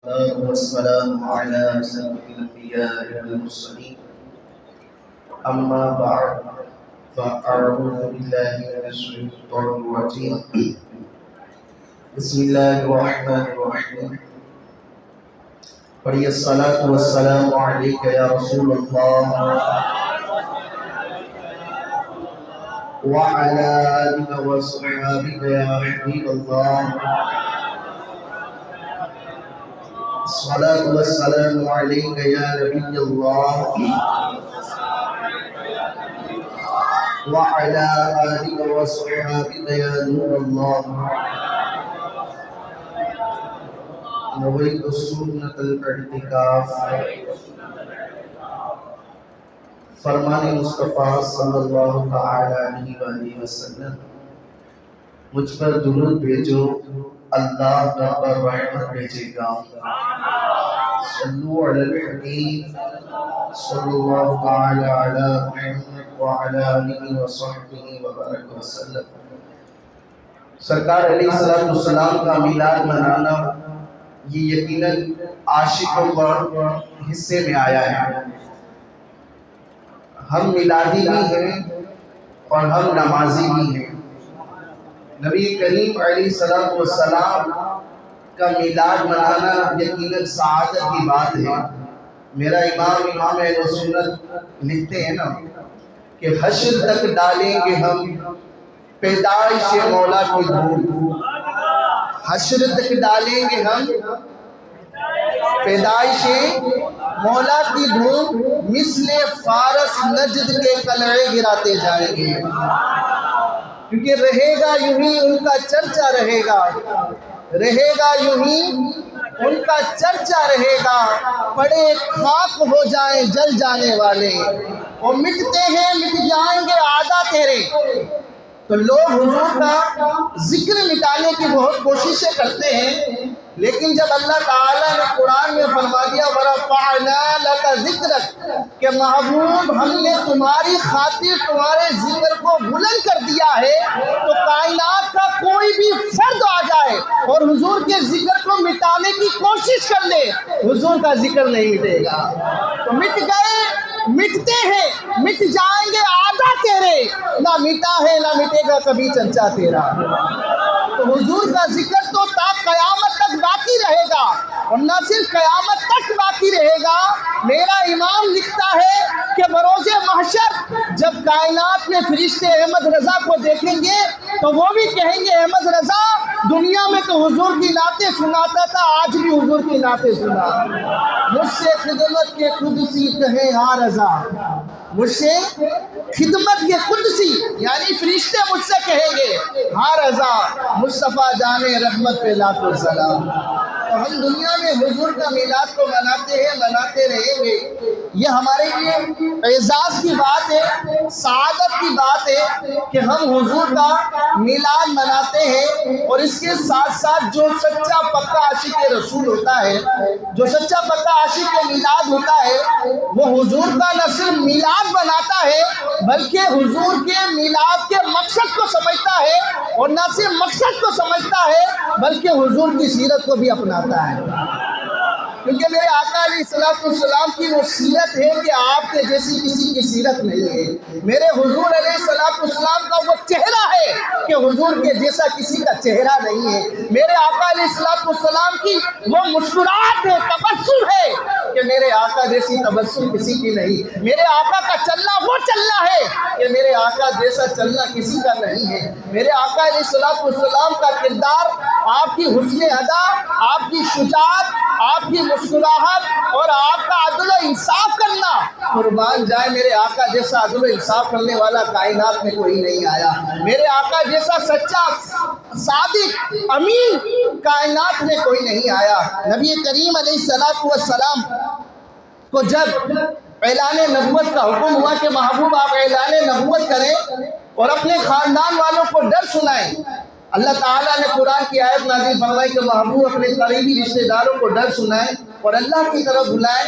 والصلاة والسلام على سيد الأنبياء والمرسلين أما بعد فأعوذ بالله من الشيطان الرجيم بسم الله الرحمن الرحيم پڑھیے الصلاة والسلام عليك يا رسول الله وعلى آلك وصحبك يا حبيب الله الصلاة والسلام عليك يا نبي الله وعلى آلك وصحبك يا نور الله نويت سنة الاعتكاف فرمان مصطفیٰ صلی اللہ علیہ وآلہ وسلم مجھ پر درود بھیجو اللہ تم پر رحمت بھیجے گا صلو علی الحبیب صلی اللہ علی محمد وعلی آلہ وصحبہ وبارک وسلم۔ سرکار علیہ السلام کا میلاد منانا یہ یقیناً عاشقوں پر حصے میں آیا ہے۔ ہم میلادی بھی ہیں اور ہم نمازی بھی ہیں۔ نبی کریم علیہ السلام کا میلاد منانا یقیناً سعادت کی بات ہے۔ میرا امام اہل سنت لکھتے ہیں نا کہ حشر تک ڈالیں گے ہم پیدائش مولا کی دھوم، حشر تک ڈالیں گے ہم پیدائش مولا کی دھوم، مثل فارس نجد کے قلعے گراتے جائیں گے، کیونکہ رہے گا یوں ہی ان کا چرچا رہے گا، رہے گا یوں ہی ان کا چرچا رہے گا، پڑے خاک ہو جائیں جل جانے والے، وہ مٹتے ہیں مٹ جائیں گے آدھا تیرے۔ تو لوگ حضور کا ذکر مٹانے کی بہت کوششیں کرتے ہیں، لیکن جب اللہ تعالیٰ نے قرآن میں فرما دیا وَرَفَعْنَا لَكَ ذِكْرَكَ کہ محبوب ہم نے تمہاری خاطر تمہارے ذکر کو بلند کر دیا ہے، تو کائنات کا کوئی بھی فرد آ جائے اور حضور کے ذکر کو مٹانے کی کوشش کر لے، حضور کا ذکر نہیں مٹے گا۔ تو مٹ گئے، مٹتے ہیں، مٹ جائیں گے آدھا تیرے، نہ مٹا ہے نہ مٹے گا کبھی چرچا تیرا۔ تو حضور کا ذکر تو تا قیامت تک باقی رہے گا، اور نہ صرف قیامت تک باقی رہے گا، میرا امام لکھتا ہے کہ بروز محشر جب کائنات میں فرشتے احمد رضا کو دیکھیں گے تو وہ بھی کہیں گے احمد رضا دنیا میں تو حضور کی نعتیں سناتا تھا، آج بھی حضور کی نعتیں سنا، مجھ سے خدمت کے قدسی کہے ہاں رضا، مجھ سے خدمت کے قدسی یعنی فرشتے مجھ سے کہیں گے ہاں رضا، مصطفیٰ جانے رحمت پہ لاکھوں سلام۔ تو ہم دنیا میں حضور کا میلاد کو مناتے ہیں، مناتے رہیں گے، یہ ہمارے لیے اعزاز کی بات ہے، سعادت کی بات ہے کہ ہم حضور کا میلاد مناتے ہیں۔ اور اس کے ساتھ ساتھ جو سچا پکا عاشق رسول ہوتا ہے، جو سچا پکا عاشق میلاد ہوتا ہے، وہ حضور کا نہ صرف میلاد بناتا ہے بلکہ حضور کے میلاد کے مقصد کو سمجھتا ہے، اور نہ صرف مقصد کو سمجھتا ہے بلکہ حضور کی سیرت کو بھی اپناتا ہے، کیونکہ میرے آقا علیہ السلام کی وہ سیرت ہے کہ آپ کے جیسی کسی کی سیرت نہیں ہے۔ میرے حضور علیہ السلام کا وہ چہرہ ہے کہ حضور کے جیسا کسی کا چہرہ نہیں ہے۔ میرے آقا علیہ السلام کی وہ مسکراہٹ ہے، تبسم ہے کہ میرے آقا جیسی تبسم کسی کی نہیں۔ میرے آقا کا چلنا وہ چلنا ہے کہ میرے آقا جیسا چلنا کسی کا نہیں ہے۔ میرے آقا علیہ السلام کا کردار، آپ کی حسن ادا، آپ کی شجاعت، آپ کی مسکراہٹ اور آپ کا عدل و انصاف کرنا، قربان جائے میرے آقا جیسا عدل و انصاف کرنے والا کائنات میں کوئی نہیں آیا، میرے آقا جیسا سچا صادق امین کائنات میں کوئی نہیں آیا۔ نبی کریم علیہ السلام کو جب اعلان نبوت کا حکم ہوا کہ محبوب آپ اعلان نبوت کریں اور اپنے خاندان والوں کو ڈر سنائیں، اللہ تعالیٰ نے قرآن کی آیت نازل فرمائی کہ محبوب اپنے قریبی رشتہ داروں کو ڈر سنائیں اور اللہ کی طرف بلائیں۔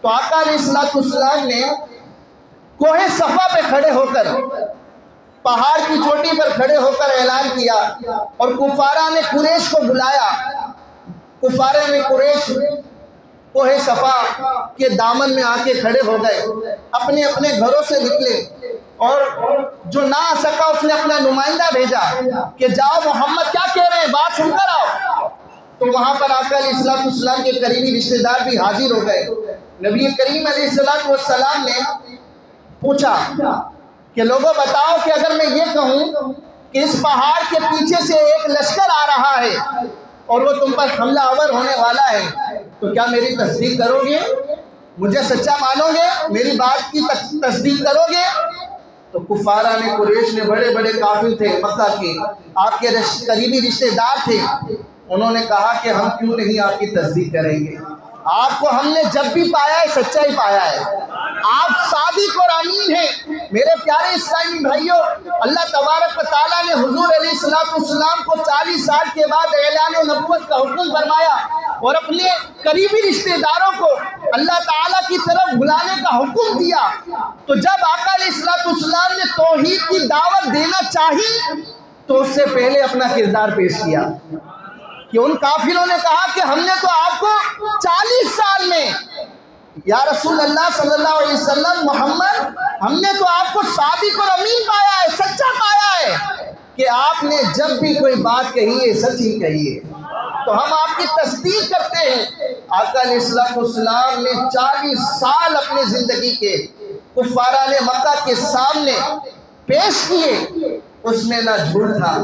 تو آقا علیہ السلام نے کوہ صفا پہ کھڑے ہو کر پہاڑ کی چوٹی پر کھڑے ہو کر اعلان کیا اور کفارہ نے قریش کو بلایا. کفارہ نے قریش کوہ صفا کے دامن میں آ کے کھڑے ہو گئے، اپنے اپنے گھروں سے نکلے، اور جو نہ آ سکا اس نے اپنا نمائندہ بھیجا کہ جاؤ محمد کیا کہہ رہے ہیں، بات سن کر آؤ۔ تو وہاں پر آقا علیہ السلام کے قریبی رشتہ دار بھی حاضر ہو گئے۔ نبی کریم علیہ السلام نے پوچھا کہ لوگوں بتاؤ کہ اگر میں یہ کہوں کہ اس پہاڑ کے پیچھے سے ایک لشکر آ رہا ہے اور وہ تم پر حملہ آور ہونے والا ہے تو کیا میری تصدیق کرو گے؟ مجھے سچا مانو گے؟ میری بات کی تصدیق کرو گے؟ تو کفارہ نے، قریش نے، بڑے بڑے کافر تھے مکہ کے، آپ کے قریبی رشتہ دار تھے، انہوں نے کہا کہ ہم کیوں نہیں آپ کی تصدیق کریں گے، آپ کو ہم نے جب بھی پایا ہے سچا ہی پایا ہے، آپ صادق اور امین ہیں۔ میرے پیارے اسلامی بھائیوں، اللہ تبارک و تعالیٰ نے حضور علیہ السلام کو 40 سال کے بعد اعلان نبوت کا حکم فرمایا اور اپنے قریبی رشتہ داروں کو اللہ تعالیٰ کی طرف بلانے کا حکم دیا۔ تو جب آقا علیہ السلام نے توحید کی دعوت دینا چاہی تو اس سے پہلے اپنا کردار پیش کیا کہ ان کافروں نے کہا کہ ہم نے تو آپ کو 40 سال میں، یا رسول اللہ صلی اللہ علیہ وسلم محمد، ہم نے تو آپ کو صادق اور امین پایا ہے، سچا پایا ہے کہ آپ نے جب بھی کوئی بات کہی ہے سچ ہی کہی ہے، تو ہم آپ کی تصدیق کرتے ہیں۔ آقا علیہ السلام نے 40 سال اپنی زندگی کے کفارہ نے مکہ کے سامنے پیش کیے، اس میں نہ جھوٹ تھا،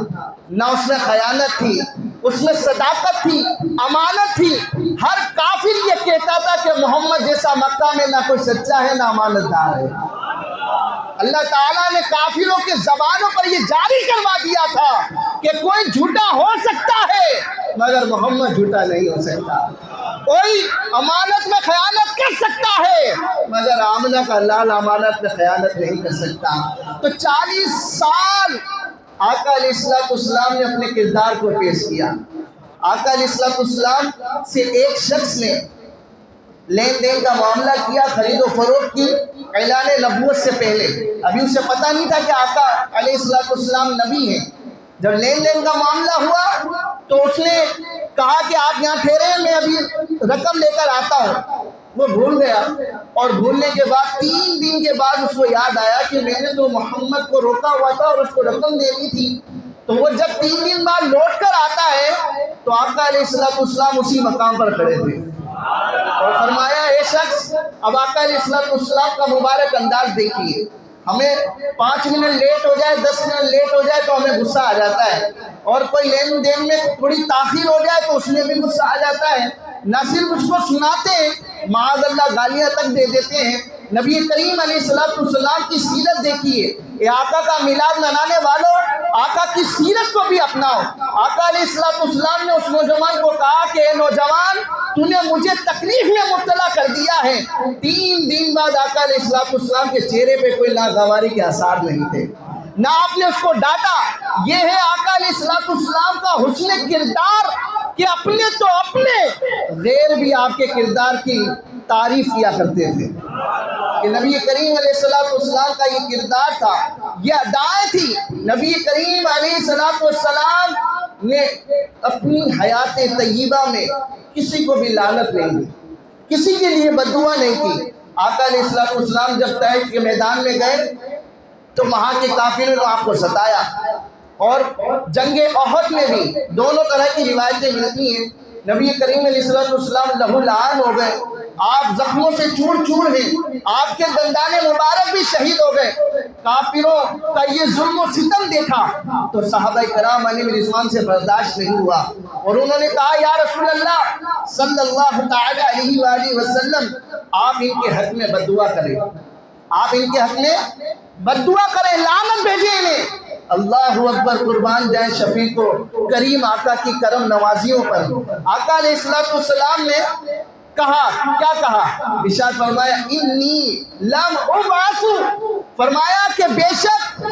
نہ اس میں خیانت تھی، اس میں صداقت تھی، امانت تھی۔ ہر کافر یہ کہتا تھا کہ محمد جیسا مکہ میں نہ کوئی سچا ہے نہ امانت دار ہے۔ اللہ تعالیٰ نے کافروں کے زبانوں پر یہ جاری کروا دیا تھا کہ کوئی جھوٹا ہو سکتا ہے مگر محمد جھوٹا نہیں ہو سکتا، کوئی امانت میں خیانت کر سکتا ہے مگر آمنہ کا لال امانت میں خیانت نہیں کر سکتا۔ تو 40 سال آقا علیہ السلام نے اپنے کردار کو پیش کیا۔ آقا علیہ السلام سے ایک شخص نے لین دین کا معاملہ کیا، خرید و فروخت کی، اعلان نبوت سے پہلے، ابھی اسے پتہ نہیں تھا کہ آقا علیہ السلام نبی ہیں۔ جب لین دین کا معاملہ ہوا تو اس نے کہا کہ آپ یہاں ٹھہرے، میں ابھی رقم لے کر آتا ہوں۔ وہ بھول گیا اور بھولنے کے بعد 3 دن کے بعد اس کو یاد آیا کہ میں نے تو محمد کو روکا ہوا تھا اور اس کو رقم دینی تھی۔ تو وہ جب 3 دن بعد لوٹ کر آتا ہے تو آقا علیہ السلام اسی مقام پر کھڑے تھے اور فرمایا اے شخص، اب آقا علیہ السلام کا مبارک انداز دیکھیے، ہمیں 5 منٹ لیٹ ہو جائے، 10 منٹ لیٹ ہو جائے تو ہمیں غصہ آ جاتا ہے، اور کوئی لین دین میں تھوڑی تاخیر ہو جائے تو اس میں بھی غصہ آ جاتا ہے۔ نہ صرف اس کو سناتے ہیں، معاذ اللہ گالیاں تک دے دیتے ہیں۔ نبی کریم علیہ السلام کی سیرت دیکھیے، اے آقا کا میلاد منانے والوں، آقا کی سیرت کو بھی اپناؤ۔ آقا علیہ السلام نے اس نوجوان کو کہا کہ اے نوجوان، تو نے مجھے تکلیف میں مبتلا کر دیا ہے۔ 3 دن بعد آقا علیہ السلام کے چہرے پہ کوئی ناگواری کے آثار نہیں تھے، نہ آپ نے اس کو ڈانٹا۔ یہ ہے آقا علیہ السلام کا حسن کردار کہ اپنے تو اپنے، غیر بھی آپ کے کردار کی تعریف کیا کرتے تھے کہ نبی کریم علیہ السلام کا یہ کردار تھا، یہ ادائیں تھی۔ نبی کریم علیہ السلام نے اپنی حیات طیبہ میں کسی کو بھی لعنت نہیں دی، کسی کے لیے بددعا نہیں کی۔ آقا علیہ السلام جب طائف کے میدان میں گئے تو وہاں کے کافروں نے آپ کو ستایا، اور جنگ احد میں بھی دونوں طرح کی روایتیں ملتی ہیں۔ نبی کریم علیہ السلام لہو لعان ہو گئے، آپ زخموں سے چور چور ہیں، آپ کے دندان مبارک بھی شہید ہو گئے۔ کافروں کا یہ ظلم و ستم دیکھا تو صحابہ کرام علیہ رضوان سے برداشت نہیں ہوا، اور انہوں نے کہا یا رسول اللہ صلی اللہ تعالی علیہ وآلہ وسلم، آپ ان کے حق میں بددعا کریں، آپ ان کے حق میں بددعا کریں، لعنت بھیجیں انہیں۔ اللہ اکبر، قربان جائیں شفیع کو، کریم آقا کی کرم نوازیوں پر۔ آقا علیہ السلام نے کہا، کیا کہا؟ ارشاد فرمایا انی لم ابعث، فرمایا کہ بے شک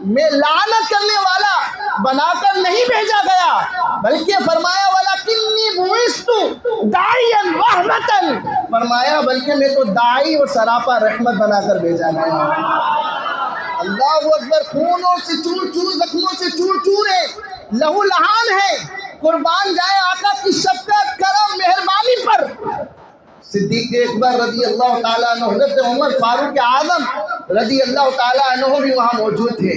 میں لعنت کرنے والا بنا کر نہیں بھیجا گیا، بلکہ فرمایا ولکنی بعثت داعیا رحمتا، فرمایا بلکہ میں تو داعی اور سراپا رحمت بنا کر بھیجا گیا۔ اللہ اکبر، خونوں سے چور چور، زخموں سے چور چور ہے، لہو لہان ہے۔ قربان جائے آقا کی شفقت، کرم، مہربانی پر صدیق اکبر رضی اللہ تعالیٰ عنہ، حضرت عمر فاروق اعظم رضی اللہ تعالیٰ عنہ بھی وہاں موجود تھے۔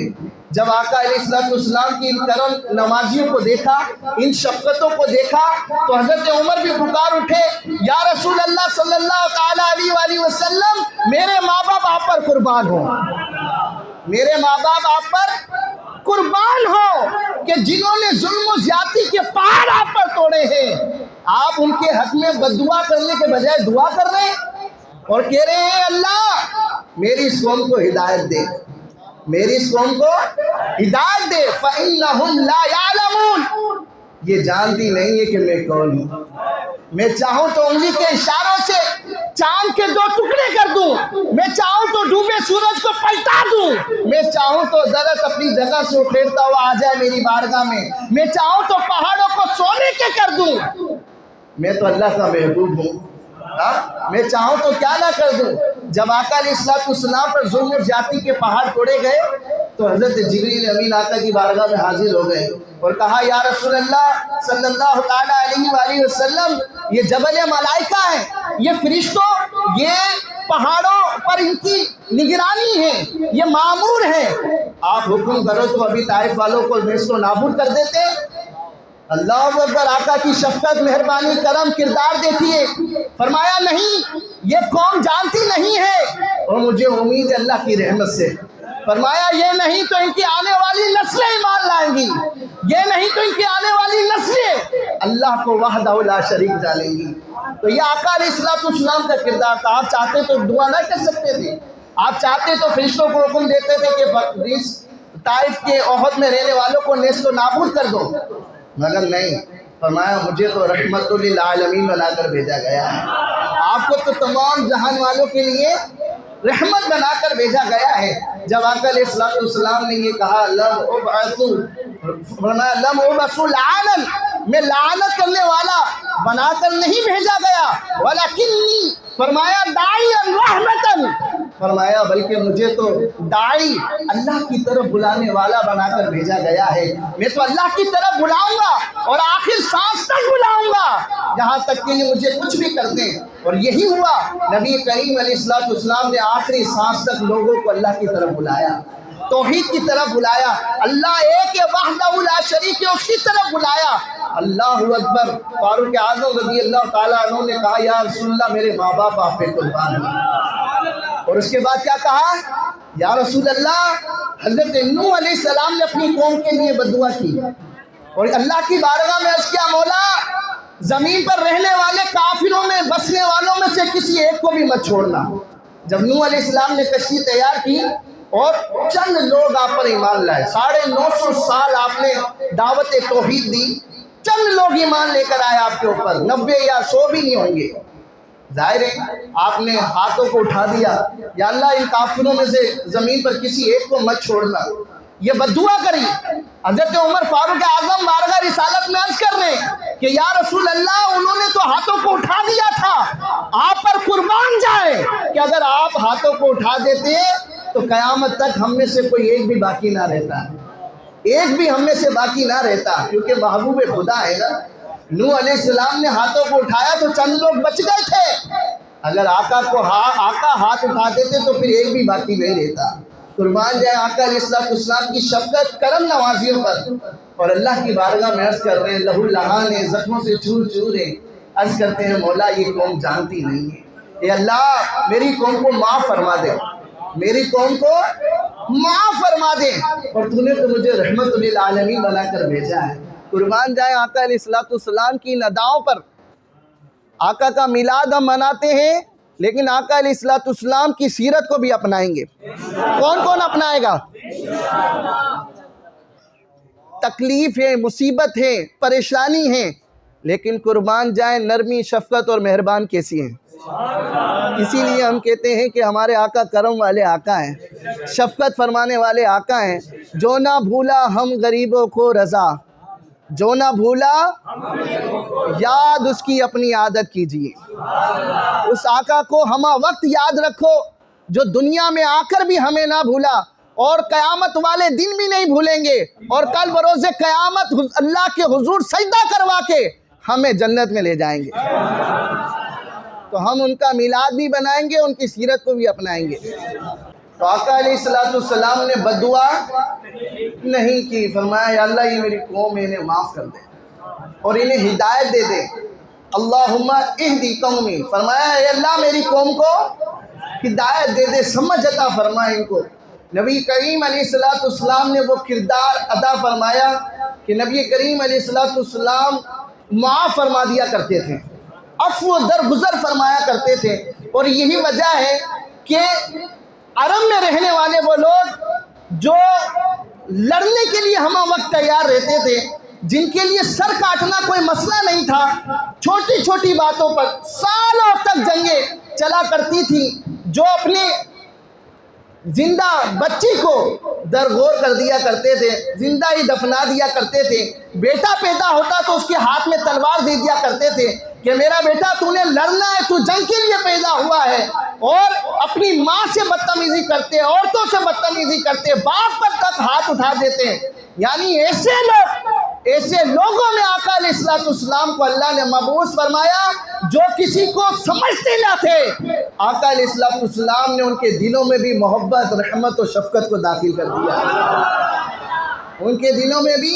جب آقا علیہ السلام کی ان کرم نوازیوں کو دیکھا، ان شفقتوں کو دیکھا، تو حضرت عمر بھی پکار اٹھے، یا رسول اللہ صلی اللہ تعالیٰ علیہ وآلہ وسلم، میرے ماں باپ آپ پر قربان ہوں، میرے ماں باپ آپ پر قربان ہو کہ جنہوں نے ظلم و زیادتی کے پہاڑ آپ پر توڑے ہیں، آپ ان کے حق میں بد دعا کرنے کے بجائے دعا کر رہے ہیں اور کہہ رہے ہیں اللہ میری اس قوم کو ہدایت دے، میری اس قوم کو ہدایت دے، فَإِنَّهُمْ لَا يَعْلَمُونَ، یہ جانتی نہیں ہے کہ میں کون ہوں۔ میں چاہوں تو انگلی کے اشاروں سے چاند کے 2 ٹکڑے کر دوں، میں چاہوں تو ڈوبے سورج کو پلٹا دوں، میں چاہوں تو درخت اپنی جگہ سے اکھیڑتا ہوا آ جائے میری بارگاہ میں چاہوں تو پہاڑوں کو سونے کے کر دوں، میں تو اللہ کا محبوب ہوں، میں چاہوں تو کیا نہ کر دوں۔ جب آقا علیہ السلام پر ظلم و زیادتی کے پہاڑ توڑے گئے تو حضرت جبریل امین آقا کی بارگاہ میں حاضر ہو گئے اور کہا یا رسول اللہ صلی اللہ تعالیٰ علیہ وآلہ وسلم، یہ جبل ملائکہ ہے، یہ فرشتوں، یہ پہاڑوں پر ان کی نگرانی ہے، یہ معمور ہے، آپ حکم کرو تو ابھی طائف والوں کو نیست و نابود کر دیتے۔ اللہ اکبر، آقا کی شفقت، مہربانی، کرم، کردار دیکھیے۔ فرمایا نہیں، یہ قوم جانتی نہیں ہے اور مجھے امید ہے اللہ کی رحمت سے۔ فرمایا یہ نہیں تو ان کی آنے والی نسلیں ایمان لائیں گی، یہ نہیں تو ان کی آنے والی نسلیں اللہ کو وحدہ لا شریک جانیں گی۔ تو یہ آقا علیہ السلام کا کردار تھا۔ آپ چاہتے تو دعا نہ کر سکتے تھے، آپ چاہتے تو فرشتوں کو حکم دیتے تھے کہ طائف کے احد میں رہنے والوں کو نیست و نابود کر دو، مگر نہیں، فرمایا مجھے تو رحمت للعالمین بنا کر بھیجا گیا ہے، آپ کو تو تمام جہان والوں کے لیے رحمت بنا کر بھیجا گیا ہے۔ جب آقا علیہ السلام نے یہ کہا لم ابعث لعانا، میں لعنت کرنے والا بنا کر نہیں بھیجا گیا، ولکنی، فرمایا داعیا رحمتا، فرمایا بلکہ مجھے تو داعی، اللہ کی طرف بلانے والا بنا کر بھیجا گیا ہے۔ میں تو اللہ کی طرف بلاؤں گا اور آخر سانس تک بلاؤں گا، یہاں تک کہ یہ مجھے کچھ بھی کر دیں۔ اور یہی ہوا، نبی کریم علیہ السلام نے آخری سانس تک لوگوں کو اللہ کی طرف بلایا، توحید کی طرف بلایا، اللہ ایک وحدہ لا شریک ہے اس کی طرف بلایا۔ اللہ اکبر، فاروق اعظم رضی اللہ تعالیٰ عنہ نے کہا یا رسول اللہ میرے ماں باپ آپ پہ قربان ہیں، اور اس کے بعد کیا کہا، یا رسول اللہ حضرت نوح علیہ السلام نے اپنی قوم کے لیے بد دعا کی اور اللہ کی بارگاہ میں عرض کیا مولا زمین پر رہنے والے کافروں میں بسنے والوں میں سے کسی ایک کو بھی مت چھوڑنا۔ جب نوح علیہ السلام نے کشتی تیار کی اور چند لوگ آپ پر ایمان لائے، 950 سال آپ نے دعوت توحید دی، چند لوگ ایمان لے کر آئے آپ کے اوپر، 90 یا 100 بھی نہیں ہوں گے، ظاہر ہے آپ نے ہاتھوں کو اٹھا دیا، یا اللہ ان کافروں میں سے زمین پر کسی ایک کو مت چھوڑنا، یہ بد دعا کری۔ حضرت عمر فاروق اعظم بارگاہ رسالت میں عرض کر رہے ہیں کہ یا رسول اللہ انہوں نے تو ہاتھوں کو اٹھا دیا تھا، آپ پر قربان جائے کہ اگر آپ ہاتھوں کو اٹھا دیتے تو قیامت تک ہم میں سے کوئی ایک بھی باقی نہ رہتا، ایک بھی ہم میں سے باقی نہ رہتا، کیونکہ محبوب خدا ہے نا۔ نوح علیہ السلام نے ہاتھوں کو اٹھایا تو چند لوگ بچ گئے تھے، اگر آقا ہاتھ اٹھا دیتے تو پھر ایک بھی باقی نہیں رہتا۔ قربان جائے آقا علیہ السلام کی شفقت، کرم نوازیوں پر، اور اللہ کی بارگاہ میں عرض کر رہے ہیں لہو لہانے زخموں سے چور چور ہیں، عرض کرتے ہیں مولا یہ قوم جانتی نہیں ہے، اے اللہ میری قوم کو معاف فرما دے، میری قوم کو معاف فرما دے، اور تو نے تو مجھے رحمت للعالمین بنا کر بھیجا ہے۔ قربان جائے آقا علیہ السلام کی نداؤں پر، آقا کا میلاد ہم مناتے ہیں لیکن آقا علیہ السلام کی سیرت کو بھی اپنائیں گے۔ کون کون اپنائے گا؟ تکلیف ہے، مصیبت ہے، پریشانی ہے، لیکن قربان جائیں نرمی، شفقت اور مہربان کیسی ہیں۔ اسی لیے ہم کہتے ہیں کہ ہمارے آقا کرم والے آقا ہیں، شفقت فرمانے والے آقا ہیں۔ جو نہ بھولا ہم غریبوں کو رضا، جو نہ بھولا یاد اس کی اپنی عادت کیجیے۔ اس آقا کو ہمہ وقت یاد رکھو جو دنیا میں آ کر بھی ہمیں نہ بھولا اور قیامت والے دن بھی نہیں بھولیں گے، اور کل بروز قیامت اللہ کے حضور سجدہ کروا کے ہمیں جنت میں لے جائیں گے۔ تو ہم ان کا میلاد بھی بنائیں گے، ان کی سیرت کو بھی اپنائیں گے۔ تو آقا علیہ السلام نے بد دعا نہیں کی، فرمایا یا اللہ یہ میری قوم ہے، انہیں معاف کر دے اور انہیں ہدایت دے دے۔ اللہم اہدی قومی، فرمایا اے اللہ میری قوم کو ہدایت دے دے، سمجھ عطا فرما ان کو۔ نبی کریم علیہ السلام نے وہ کردار ادا فرمایا کہ نبی کریم علیہ السلام معاف فرما دیا کرتے تھے، عفو درگزر فرمایا کرتے تھے۔ اور یہی وجہ ہے کہ عرب میں رہنے والے وہ لوگ جو لڑنے کے لیے ہمہ وقت تیار رہتے تھے، جن کے لیے سر کاٹنا کوئی مسئلہ نہیں تھا، چھوٹی چھوٹی باتوں پر سالوں تک جنگیں چلا کرتی تھی، جو اپنے زندہ بچی کو درگور کر دیا کرتے تھے، زندہ ہی دفنا دیا کرتے تھے۔ بیٹا پیدا ہوتا تو اس کے ہاتھ میں تلوار دے دیا کرتے تھے کہ میرا بیٹا تو نے لڑنا ہے، تو جنگ کے لیے پیدا ہوا ہے۔ اور اپنی ماں سے بدتمیزی کرتے، عورتوں سے بدتمیزی کرتے، باپ پر تک ہاتھ اٹھا دیتے ہیں۔ یعنی ایسے لوگوں میں آقا علیہ السلام کو اللہ نے مبعوث فرمایا جو کسی کو سمجھتے نہ تھے۔ آقا علیہ السلام نے ان کے دلوں میں بھی محبت، رحمت و شفقت کو داخل کر دیا، ان کے دلوں میں بھی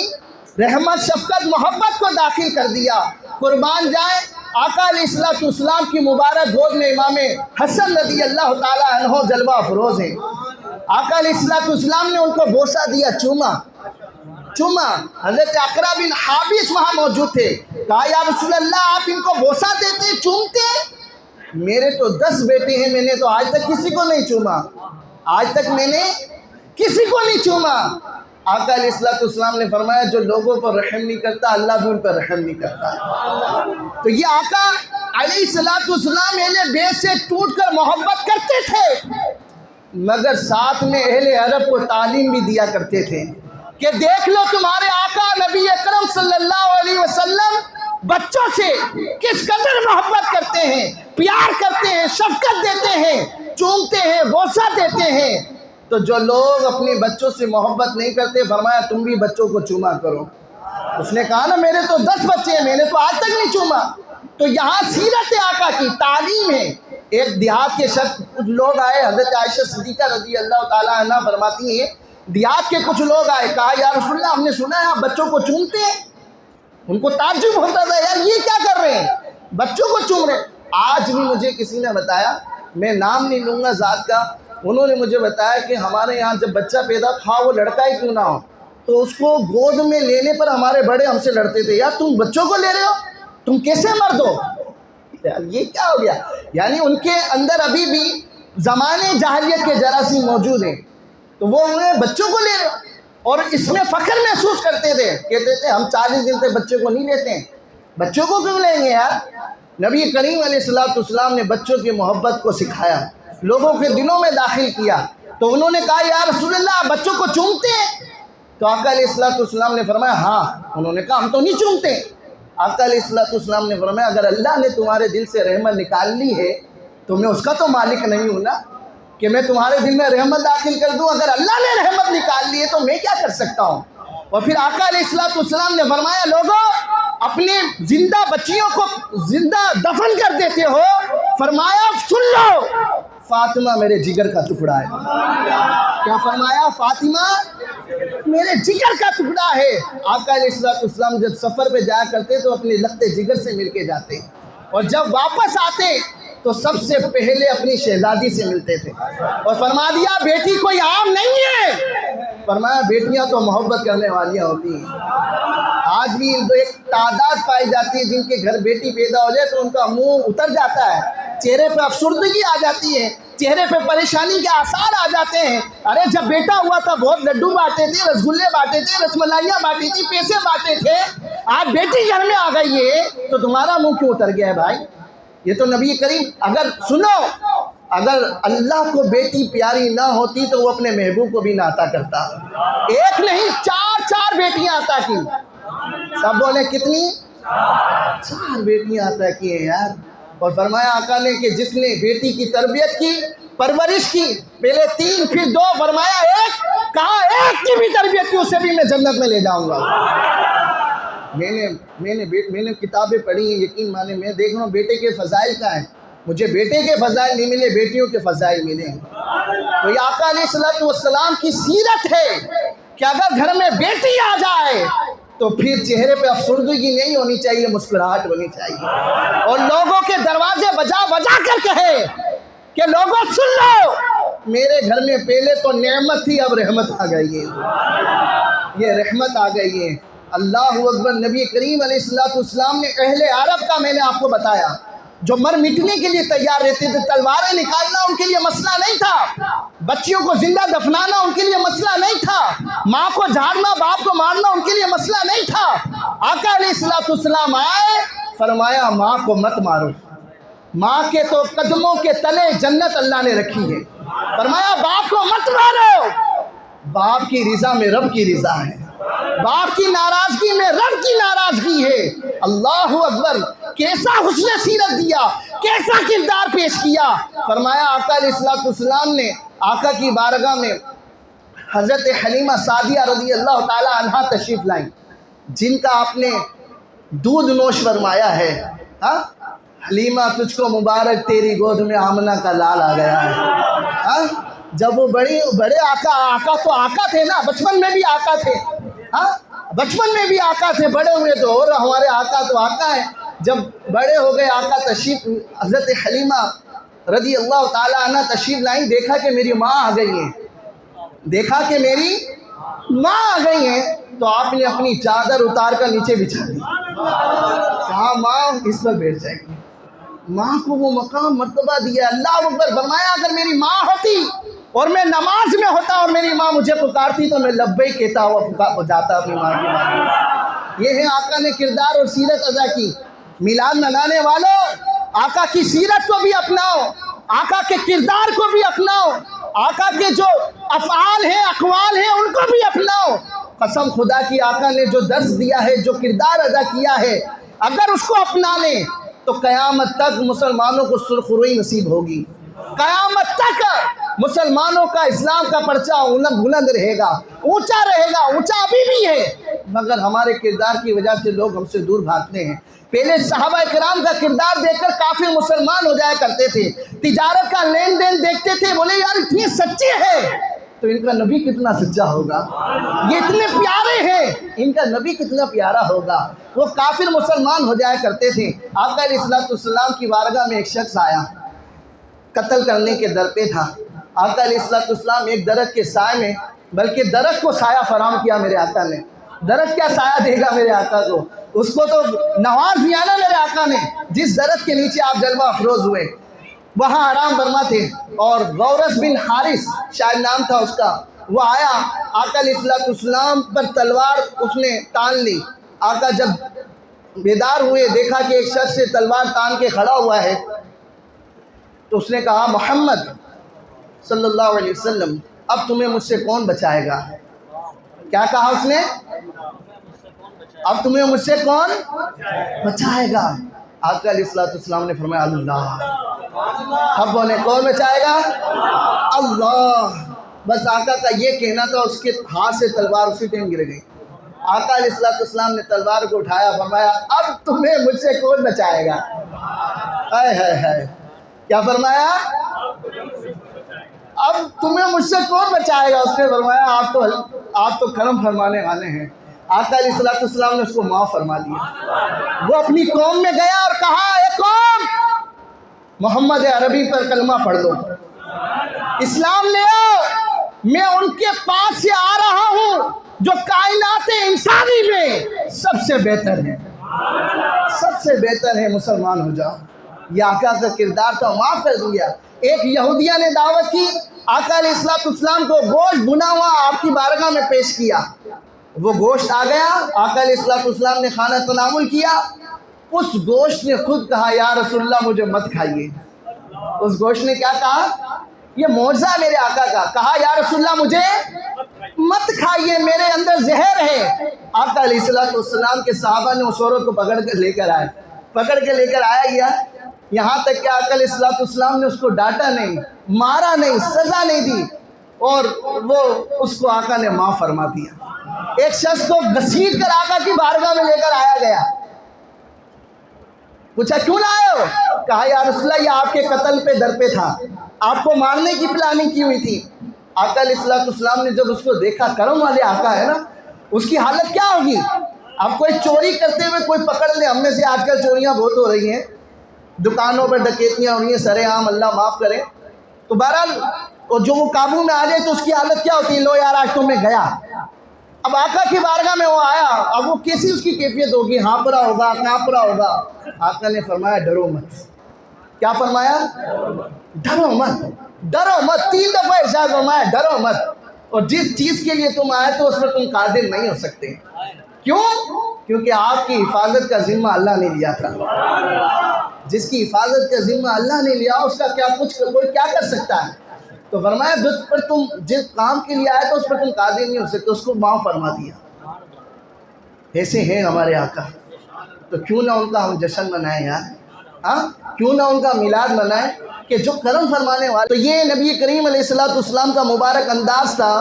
رحمت، شفقت، محبت کو داخل کر دیا۔ قربان جائیں آقا علیہ السلام کی مبارک گود میں امام حسن رضی اللہ تعالی عنہ جلوہ افروز ہیں۔ آقا علیہ السلام نے ان کو بوسہ دیا، چوما۔ حضرت اقرا بن حابس وہاں موجود تھے، کہا یا رسول اللہ آپ ان کو بوسہ دیتے، چومتے؟ میرے تو 10 بیٹے ہیں، میں نے تو آج تک کسی کو نہیں چوما، آج تک میں نے کسی کو نہیں چوما۔ آقا علیہ السلام نے فرمایا جو لوگوں پر رحم نہیں کرتا اللہ بھی ان پر رحم نہیں کرتا۔ تو یہ آقا علیہ السلام اہل بیت سے ٹوٹ کر محبت کرتے تھے، مگر ساتھ میں اہل عرب کو تعلیم بھی دیا کرتے تھے کہ دیکھ لو تمہارے آقا نبی اکرم صلی اللہ علیہ وسلم بچوں سے کس قدر محبت کرتے ہیں، پیار کرتے ہیں، شفقت دیتے ہیں، چومتے ہیں، بوسہ دیتے ہیں۔ تو جو لوگ اپنے بچوں سے محبت نہیں کرتے، فرمایا تم بھی بچوں کو چوما کرو۔ اس نے کہا نا میرے تو 10 بچے ہیں، میں نے تو آج تک نہیں چوما۔ تو یہاں سیرت آقا کی تعلیم ہے۔ ایک دیہات کے شخص کچھ لوگ آئے، حضرت عائشہ صدیقہ رضی اللہ تعالیٰ عنہ فرماتی ہیں دیہات کے کچھ لوگ آئے، کہا یا رسول اللہ ہم نے سنا ہے آپ بچوں کو چومتے ہیں۔ ان کو تعجب ہوتا تھا، یار یہ کیا کر رہے ہیں، بچوں کو چوم رہے ہیں۔ آج بھی مجھے کسی نے بتایا، میں نام نہیں لوں گا ذات کا، انہوں نے مجھے بتایا کہ ہمارے یہاں جب بچہ پیدا تھا وہ لڑکا ہی کیوں نہ ہو تو اس کو گود میں لینے پر ہمارے بڑے ہم سے لڑتے تھے، یار تم بچوں کو لے رہے ہو، تم کیسے مرد ہو، یہ کیا ہو گیا۔ یعنی ان کے اندر ابھی بھی زمانے جاہلیت کے جراثیم موجود ہیں، تو وہ انہیں بچوں کو لے رہے اور اس میں فخر محسوس کرتے تھے، کہتے تھے ہم 40 دن تک بچے کو نہیں لیتے ہیں، بچوں کو کیوں لیں گے یار۔ نبی کریم علیہ السلام نے بچوں کی محبت کو سکھایا، لوگوں کے دلوں میں داخل کیا۔ تو انہوں نے کہا یا رسول اللہ بچوں کو چومتے ہیں؟ تو آقا علیہ السلام نے فرمایا ہاں۔ انہوں نے کہا ہم تو نہیں چومتے۔ آقا علیہ السلام نے فرمایا اگر اللہ نے تمہارے دل سے رحمت نکال لی ہے تو میں اس کا تو مالک نہیں ہوں نا کہ میں تمہارے دل میں رحمت داخل کر دوں۔ اگر اللہ نے رحمت نکال لی ہے تو میں کیا کر سکتا ہوں۔ اور پھر آقا علیہ السلام نے فرمایا لوگوں اپنے زندہ بچیوں کو زندہ دفن کر دیتے ہو، فرمایا سن لو فاطمہ میرے جگر کا ٹکڑا ہے۔ کیا فرمایا؟ فاطمہ میرے جگر کا ٹکڑا ہے۔ آقا علیہ السلام جب سفر پہ جایا کرتے تو اپنے لگتے جگر سے مل کے جاتے، اور جب واپس آتے تو سب سے پہلے اپنی شہزادی سے ملتے تھے اور فرما دیا بیٹی کوئی عام نہیں ہے، فرمایا بیٹیاں تو محبت کرنے والیاں ہوتی ہیں۔ آج بھی ایک تعداد پائی جاتی ہے جن کے گھر بیٹی پیدا ہو جائے تو ان کا منہ اتر جاتا ہے، چہرے پہ افسردگی آ جاتی ہے، چہرے پہ پریشانی کے آثار آ جاتے ہیں۔ ارے جب بیٹا ہوا تھا بہت لڈو بانٹے تھے، رسگلے بانٹے تھے، رس ملائیاں بانٹی تھی، پیسے بانٹے تھے، آج بیٹی گھر میں آ گئی ہے تو تمہارا منہ کیوں اتر گیا ہے بھائی؟ یہ تو نبی کریم اگر اللہ کو بیٹی پیاری نہ ہوتی تو وہ اپنے محبوب کو بھی نہ عطا کرتا۔ ایک نہیں چار بیٹیاں عطا کی، سب بولے کتنی؟ 4 بیٹیاں عطا کی ہیں یار۔ اور فرمایا آقا نے کہ جس نے بیٹی کی تربیت کی، پرورش کی، پہلے 3 پھر 2، فرمایا 1، کہا 1 کی بھی تربیت کی اسے بھی میں جنت میں لے جاؤں گا۔ میں نے کتابیں پڑھی ہیں، یقین مانے میں دیکھ رہا ہوں بیٹے کے فضائل کا ہے، مجھے بیٹے کے فضائل نہیں ملے، بیٹیوں کے فضائل ملے ہیں۔ تو یہ آقا علیہ السلام کی سیرت ہے کہ اگر گھر میں بیٹی آ جائے تو پھر چہرے پہ افسردگی نہیں ہونی چاہیے، مسکراہٹ ہونی چاہیے، اور لوگوں کے دروازے بجا بجا کر کہے کہ لوگوں سن لو، میرے گھر میں پہلے تو نعمت تھی، اب رحمت آ گئی ہے، یہ رحمت آ گئی ہے۔ اللہ اکبر۔ نبی کریم علیہ السلام نے اہل عرب کا میں نے آپ کو بتایا، جو مر مٹنے کے لیے تیار رہتے تھے، تلواریں نکالنا ان کے لیے مسئلہ نہیں تھا، بچیوں کو زندہ دفنانا ان کے لیے مسئلہ نہیں تھا، ماں کو جھاڑنا باپ کو مارنا ان کے لیے مسئلہ نہیں تھا۔ آقا علیہ السلام آئے، فرمایا ماں کو مت مارو، ماں کے تو قدموں کے تلے جنت اللہ نے رکھی ہے، فرمایا باپ کو مت مارو، باپ کی رضا میں رب کی رضا ہے، باپ کی ناراضگی میں رب کی ناراضگی ہے۔ اللہ اکبر۔ کیسا حسن سیرت دیا، کیسا کردار پیش کیا۔ فرمایا آقا علیہ السلام نے آقا کی بارگاہ میں حضرت حلیمہ سعدیہ رضی اللہ تعالی عنہا تشریف لائیں، جن کا آپ نے دودھ نوش فرمایا ہے۔ حلیمہ تجھ کو مبارک، تیری گود میں آمنہ کا لال آ گیا ہے۔ جب وہ بڑے آقا تو آقا تھے نا، بچپن میں بھی آقا تھے، بچپن میں بھی آقا تھے، بڑے ہوئے تو اور ہمارے آقا تو آقا ہیں۔ جب بڑے ہو گئے آقا تشریف، حضرت حلیمہ رضی اللہ تعالی عنہ تشریف لائیں، دیکھا کہ میری ماں آ گئی ہیں، دیکھا کہ میری ماں آ گئی ہیں، تو آپ نے اپنی چادر اتار کر نیچے بچھا دی، کہا ماں اس پر بیٹھ جائے گی۔ ماں کو وہ مقام مرتبہ دیا۔ اللہ اکبر۔ فرمایا اگر میری ماں ہوتی اور میں نماز میں ہوتا اور میری ماں مجھے پکارتی تو میں لبیک کہتا ہوا جاتا اپنی ماں کی بات۔ یہ ہے آقا نے کردار اور سیرت ادا کی۔ میلاد منانے والوں، آقا کی سیرت کو بھی اپناؤ، آقا کے کردار کو بھی اپناؤ، آقا کے جو افعال ہیں اقوال ہیں ان کو بھی اپناؤ۔ قسم خدا کی، آقا نے جو درس دیا ہے، جو کردار ادا کیا ہے، اگر اس کو اپنا لیں تو قیامت تک مسلمانوں کو سرخروئی نصیب ہوگی، قیامت تک مسلمانوں کا اسلام کا پرچہ بلند رہے گا، اونچا رہے گا، اونچا ابھی بھی ہے، مگر ہمارے کردار کی وجہ سے لوگ ہم سے دور بھاگتے ہیں۔ پہلے صحابہ کرام کا کردار دیکھ کر کافر مسلمان ہو جایا کرتے تھے، تجارت کا لین دین دیکھتے تھے، بولے یار اتنے سچے ہیں تو ان کا نبی کتنا سچا ہوگا، یہ اتنے پیارے ہیں ان کا نبی کتنا پیارا ہوگا۔ وہ کافر مسلمان ہو جایا کرتے تھے۔ آقا علیہ السلام کی بارگاہ میں ایک شخص آیا، قتل کرنے کے در پہ تھا۔ آقا علیہ السلام ایک درخت کے سائے میں، بلکہ درخت کو سایہ فراہم کیا میرے آقا نے۔ درخت کیا سایہ دے گا میرے آقا کو، اس کو تو نواز دیا نا میرے آقا نے۔ جس درخت کے نیچے آپ جلوہ افروز ہوئے وہاں آرام فرما تھے، اور غورث بن حارث شاید نام تھا اس کا، وہ آیا، آقا علیہ السلام پر تلوار اس نے تان لی۔ آقا جب بیدار ہوئے، دیکھا کہ ایک شخص سے تلوار تان کے کھڑا ہوا ہے، تو اس نے کہا محمد صلی اللہ علیہ وسلم اب تمہیں مجھ سے کون بچائے گا؟ کیا کہا اس نے؟ اب تمہیں مجھ سے کون بچائے گا؟ آقا علیہ السلام نے فرمایا اللہ۔ اب انہیں کون بچائے گا؟ اللہ۔ بس آقا کا یہ کہنا تھا، اس کے ہاتھ سے تلوار اسی ٹائم گر گئی۔ آقا علیہ السلام نے تلوار کو اٹھایا، فرمایا اب تمہیں مجھ سے کون بچائے گا؟ ہائے ہائے ہائے، کیا فرمایا؟ اب تمہیں مجھ سے کون بچائے گا؟ اس نے فرمایا آپ تو کرم فرمانے والے ہیں۔ آقا علیہ السلام نے اس کو معاف فرما دیا۔ وہ اپنی قوم میں گیا اور کہا اے قوم، محمد عربی پر کلمہ پڑھ دو، اسلام لے آؤ، میں ان کے پاس سے آ رہا ہوں جو کائنات انسانی میں سب سے بہتر ہے، سب سے بہتر ہے، مسلمان ہو جاؤ۔ یہ آقا کا کردار تھا، معاف کر دیا۔ ایک یہودیہ نے دعوت کی، آقا علیہ السلام کو گوشت بنا ہوا آپ کی بارگاہ میں پیش کیا، وہ گوشت آ گیا، آقا علیہ السلام نے کھانا تناول کیا، اس گوشت نے خود کہا یا رسول اللہ مجھے مت کھائیے۔ اس گوشت نے کیا کہا؟ یہ معجزہ میرے آقا کا، کہا یا رسول اللہ مجھے مت کھائیے، میرے اندر زہر ہے۔ آقا علیہ السلام کے صحابہ نے اس عورت کو پکڑ کے لے کر آیا یہاں تک کہ آقا علیہ السلام نے اس کو ڈانٹا نہیں، مارا نہیں، سزا نہیں دی، اور وہ اس کو آقا نے معاف فرما دیا۔ ایک شخص کو گھسیٹ کر آقا کی بارگاہ میں لے کر آیا گیا، پوچھا کیوں لائے ہو؟ کہا یا رسول اللہ یہ آپ کے قتل پہ در پہ تھا، آپ کو مارنے کی پلاننگ کی ہوئی تھی۔ آقا علیہ السلام نے جب اس کو دیکھا، کرم والے آقا ہے نا، اس کی حالت کیا ہوگی؟ اب کوئی چوری کرتے ہوئے کوئی پکڑ لے، ہم میں سے آج کل چوریاں بہت ہو رہی ہیں، دکانوں پر ڈکیتیاں ہو رہی ہیں سرے عام، اللہ معاف کرے، تو بہرحال اور جو وہ قابو میں آ جائے تو اس کی حالت کیا ہوتی ہے؟ لو یار آج تو میں گیا۔ اب آقا کی بارگاہ میں وہ آیا، اب وہ کیسی اس کی کیفیت ہوگی؟ ہانپ رہا ہوگا، کانپ رہا ہوگا۔ آقا نے فرمایا ڈرو مت۔ کیا فرمایا؟ ڈرو مت، ڈرو مت، 3 دفعہ ارشاد فرمایا ڈرو مت، اور جس چیز کے لیے تم آئے تو اس میں تم قادر نہیں ہو سکتے۔ کیوں؟ کیونکہ آپ کی حفاظت کا ذمہ اللہ نے لیا تھا۔ جس کی حفاظت کا ذمہ اللہ نے لیا اس کا کوئی کیا کر سکتا ہے؟ تو فرمایا جس پر تم جس کام کے لیے آئے تو اس پر تم قادر نہیں ہو سکتے، اس کو معاف فرما دیا۔ ایسے ہیں ہمارے آقا، تو کیوں نہ ان کا ہم جشن منائیں یار، ہاں کیوں نہ ان کا میلاد منائیں کہ جو کرم فرمانے والے۔ تو یہ نبی کریم علیہ السلام کا مبارک انداز تھا،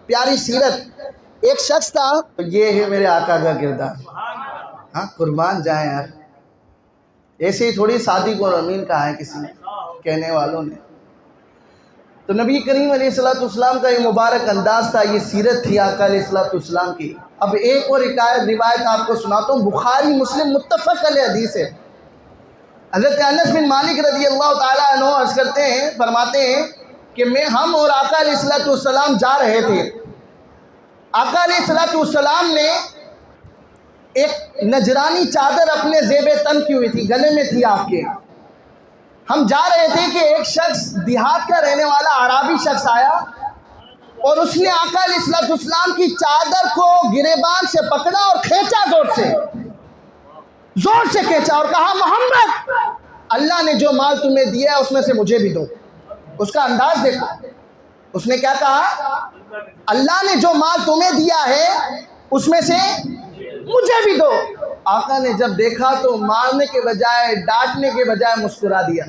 پیاری سیرت۔ ایک شخص تھا، تو یہ ہے میرے آقا کا کردار، ہاں قربان جائیں یار۔ ایسے ہی تھوڑی شادی کو امین کہا ہے کسی کہنے والوں نے۔ تو نبی کریم علیہ السلام کا یہ مبارک انداز تھا، یہ سیرت تھی آقا علیہ السلام کی۔ اب ایک اور روایت آپ کو سناتا ہوں، بخاری مسلم متفق علیہ حدیث ہے۔ حضرت انس بن مالک رضی اللہ تعالیٰ عنہ عرض کرتے ہیں، فرماتے ہیں کہ ہم اور آقا علیہ السلام جا رہے تھے۔ آقا علیہ السلام نے ایک نجرانی چادر اپنے زیب تن کی ہوئی تھی، گلے میں تھی آپ کے۔ ہم جا رہے تھے کہ ایک شخص دیہات کا رہنے والا اعرابی شخص آیا اور اس نے آقا علیہ السلام کی چادر کو گریبان سے پکڑا اور کھینچا، زور سے کھینچا اور کہا محمد اللہ نے جو مال تمہیں دیا ہے اس میں سے مجھے بھی دو۔ اس کا انداز دیکھو، اس نے کیا کہا؟ اللہ نے جو مال تمہیں دیا ہے اس میں سے مجھے بھی دو۔ آقا نے جب دیکھا تو مارنے کے بجائے، ڈانٹنے کے بجائے مسکرا دیا۔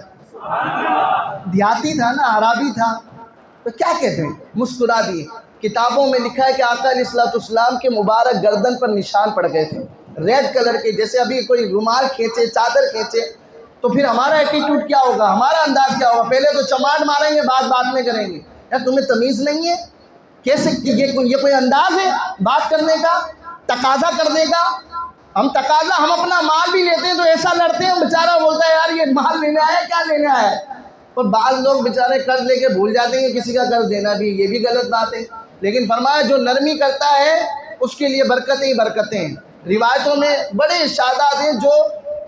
دیہاتی تھا نا، عربی تھا، تو کیا کہتے ہیں؟ مسکرا دیے۔ کتابوں میں لکھا ہے کہ آقا علیہ السلام کے مبارک گردن پر نشان پڑ گئے تھے، ریڈ کلر کے، جیسے ابھی کوئی رومال کھینچے، چادر کھینچے تو پھر ہمارا ایٹیٹیوڈ کیا ہوگا، ہمارا انداز کیا ہوگا؟ پہلے تو چماٹ ماریں گے، بعد میں کریں گے۔ یار تمہیں تمیز نہیں ہے؟ کیسے یہ کوئی انداز ہے بات کرنے کا، تقاضا کرنے کا؟ ہم اپنا مال بھی لیتے ہیں تو ایسا لڑتے ہیں، بیچارہ بولتا ہے یار یہ مال لینے آیا، کیا لینے آیا ہے؟ اور بعض لوگ بیچارے قرض لے کے بھول جاتے ہیں کسی کا قرض دینا بھی، یہ بھی غلط بات ہے۔ لیکن فرمایا جو نرمی کرتا ہے اس کے لیے برکتیں ہی برکتیں ہیں۔ روایتوں میں بڑے ارشادات ہیں، جو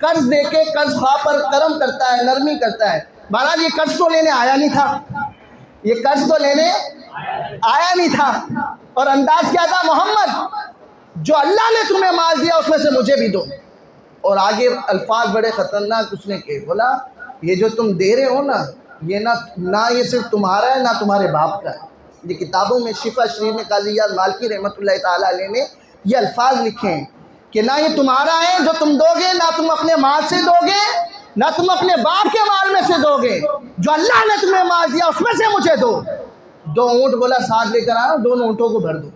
قرض دے کے قرض خواہ پر کرم کرتا ہے، نرمی کرتا ہے۔ بہرحال یہ قرض تو لینے آیا نہیں تھا، یہ قرض تو لینے آیا نہیں تھا، اور انداز کیا تھا؟ محمد جو اللہ نے تمہیں مال دیا اس میں سے مجھے بھی دو۔ اور آگے الفاظ بڑے خطرناک اس نے کہے، بولا یہ جو تم دے رہے ہو نا، یہ نہ یہ صرف تمہارا ہے نہ تمہارے باپ کا ہے۔ یہ کتابوں میں شفا شریف میں قاضی یاد مالکی رحمۃ اللہ تعالیٰ علیہ نے یہ الفاظ لکھے ہیں کہ نہ یہ تمہارا ہے جو تم دو گے، نہ تم اپنے مال سے دو گے، نہ تم اپنے باپ کے مال میں سے دو گے، جو اللہ نے تمہیں مال دیا اس میں سے مجھے دو۔ 2 اونٹ بولا ساتھ لے کر آیا، دونوں اونٹوں کو بھر دو۔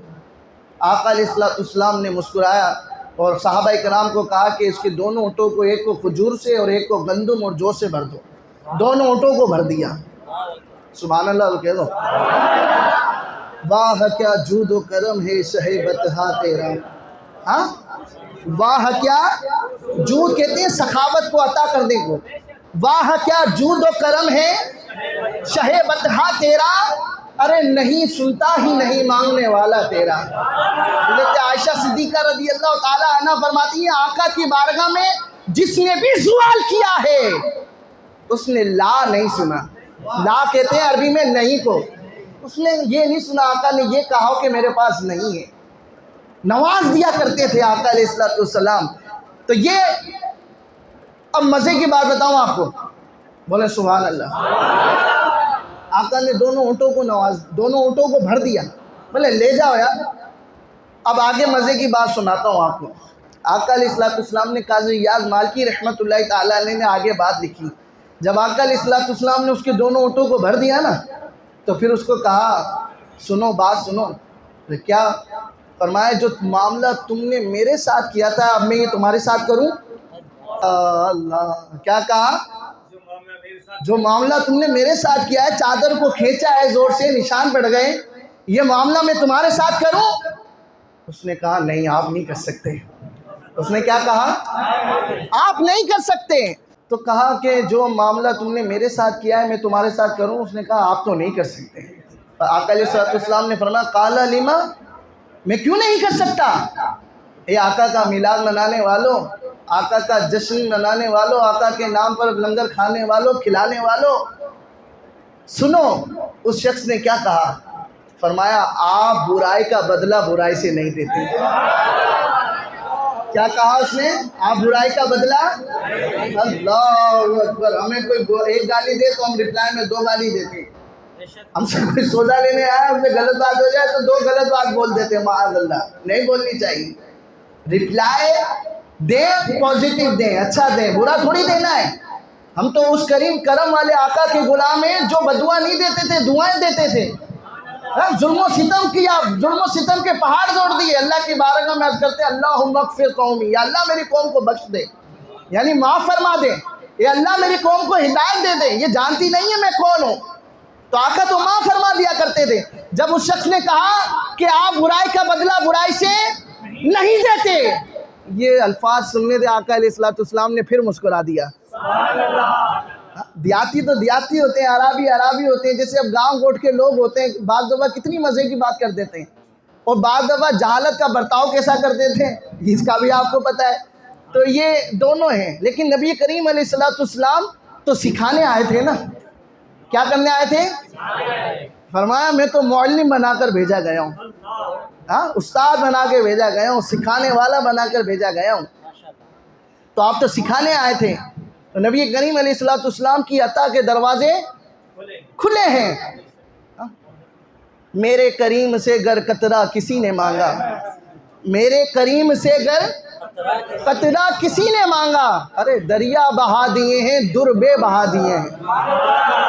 آقا علیہ السلام نے مسکرایا اور صحابہ کرام کو کہا کہ اس کے دونوں اونٹوں کو، ایک کو کھجور سے اور ایک کو گندم اور جو سے بھر دو۔ دونوں اونٹوں کو بھر دیا۔ سبحان اللہ تو کہہ دو۔ واہ کیا جود و کرم ہے شہ بطحا تیرا، ہاں واہ کیا جود کہتے ہیں سخاوت کو عطا کرنے کو، واہ کیا جود و کرم ہے شہ بطحا تیرا، ارے نہیں سنتا ہی نہیں مانگنے والا تیرا۔ حضرت عائشہ صدیقہ رضی اللہ تعالیٰ عنہ فرماتی ہیں آقا کی بارگاہ میں جس نے بھی سوال کیا ہے اس نے لا نہیں سنا۔ لا کہتے ہیں عربی میں نہیں کو، اس نے یہ نہیں سنا آقا نے یہ کہا کہ میرے پاس نہیں ہے۔ نواز دیا کرتے تھے آقا علیہ السلام۔ تو یہ اب مزے کی بات بتاؤں آپ کو، بولے سبحان اللہ۔ آقا نے دونوں اونٹوں کو بھر دیا، بولے لے جاؤ یار۔ اب آگے مزے کی بات سناتا ہوں آپ کو۔ آقا علیہ السلام نے قاضی یاد مالکی رحمۃ اللہ تعالیٰ علیہ نے آگے بات لکھی، جب آقا علیہ السلام نے اس کے دونوں اونٹوں کو بھر دیا نا تو پھر اس کو کہا سنو بات سنو۔ کیا؟ فرمایا جو معاملہ تم نے میرے ساتھ کیا تھا اب میں یہ تمہارے ساتھ کروں؟ اللہ کیا کہا؟ جو معاملہ تم نے میرے ساتھ کیا ہے، چادر کو کھینچا ہے زور سے، نشان پڑ گئے، یہ معاملہ میں تمہارے ساتھ کروں؟ اس نے کہا نہیں، آپ نہیں کر سکتے۔ اس نے کیا کہا؟ آپ نہیں کر سکتے۔ تو کہا کہ جو معاملہ تم نے میرے ساتھ کیا ہے میں تمہارے ساتھ کروں؟ اس نے کہا آپ تو نہیں کر سکتے۔ آقا علیہ الصلوۃ والسلام نے فرمایا قال لما، میں کیوں نہیں کر سکتا؟ اے آقا کا میلاد منانے والوں، آقا کا جشن منانے والوں، آقا کے نام پر لنگر کھانے والوں، کھلانے والوں، سنو اس شخص نے کیا کہا۔ فرمایا آپ برائی کا بدلہ برائی سے نہیں دیتے۔ کیا کہا اس نے؟ آپ برائی کا بدلہ، اللہ اکبر۔ ہمیں کوئی ایک گالی دے تو ہم رپلائی میں 2 گالی دیتے ہیں۔ ہم سے کوئی سودا لینے آیا، ہم سے غلط بات ہو جائے تو 2 غلط بات بول دیتے ہیں، معاذ اللہ، نہیں بولنی چاہیے۔ رپلائی دیں، پازیٹیو دیں، اچھا دیں، برا تھوڑی دینا ہے۔ ہم تو اس کریم کرم والے آقا کے غلام ہیں جو بدعا نہیں دیتے تھے، دعائیں دیتے تھے۔ ظلم و ستم کیا، ظلم و ستم کے پہاڑ توڑ دیے، اللہ کی بارگاہ میں عرض کرتے ہیں اللہم اغفر قومی، یا اللہ میری قوم کو بخش دے، یعنی معاف فرما دے، یا اللہ میری قوم کو ہدایت دے دے، یہ جانتی نہیں ہے میں کون ہوں۔ تو آقا تو معاف فرما دیا کرتے تھے۔ جب اس شخص نے کہا کہ آپ برائی کا بدلہ برائی سے نہیں دیتے، یہ الفاظ سننے دے آقا علیہ الصلوۃ والسلام نے پھر مسکرا دیا۔ دیاتی تو دیاتی ہوتے ہیں، عرابی عرابی ہوتے ہیں، جیسے اب گاؤں گوٹ کے لوگ ہوتے ہیں، بعض دفعہ کتنی مزے کی بات کر دیتے ہیں، اور بعض دفعہ جہالت کا برتاؤ کیسا کر دیتے ہیں، اس کا بھی آپ کو پتہ ہے۔ تو یہ دونوں ہیں، لیکن نبی کریم علیہ الصلوۃ والسلام تو سکھانے آئے تھے نا۔ کیا کرنے آئے تھے؟ فرمایا میں تو معلم بنا کر بھیجا گیا ہوں، استاد بنا کے بھیجا گیا ہوں، سکھانے والا بنا کر بھیجا گیا ہوں۔ تو آپ تو سکھانے آئے تھے، تو نبی کریم علیہ الصلوۃ والسلام کی عطا کے دروازے کھلے ہیں۔ میرے کریم سے گر قطرہ کسی نے مانگا، میرے کریم سے گر قطرہ کسی نے مانگا، ارے دریا بہا دیے ہیں، در بے بہا دیے ہیں۔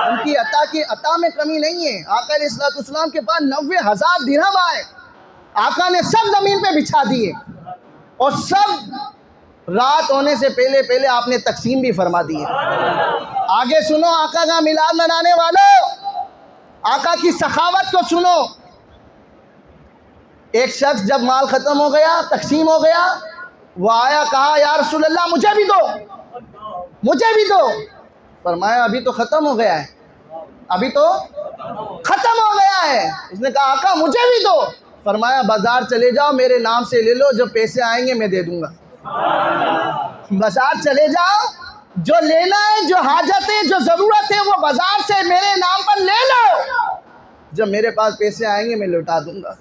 ان کی عطا میں کمی نہیں ہے۔ آقا علیہ الصلوۃ والسلام کے پاس 90,000 درہم آئے، آقا نے سب زمین پہ بچھا دیے، اور سب رات ہونے سے پہلے پہلے آپ نے تقسیم بھی فرما دیے۔ آگے سنو آقا کا میلاد منانے والوں، آقا کی سخاوت کو سنو۔ ایک شخص جب مال ختم ہو گیا، تقسیم ہو گیا، وہ آیا، کہا یا رسول اللہ مجھے بھی دو، مجھے بھی دو۔ فرمایا ابھی تو ختم ہو گیا ہے، ابھی تو ختم ہو گیا ہے۔ اس نے کہا آقا مجھے بھی دو۔ فرمایا بازار چلے جاؤ، میرے نام سے لے لو، جب پیسے آئیں گے میں دے دوں گا۔ بازار چلے جاؤ، جو لینا ہے، جو حاجت ہے، جو ضرورت ہے، وہ بازار سے میرے نام پر لے لو، جب میرے پاس پیسے آئیں گے میں لوٹا دوں گا۔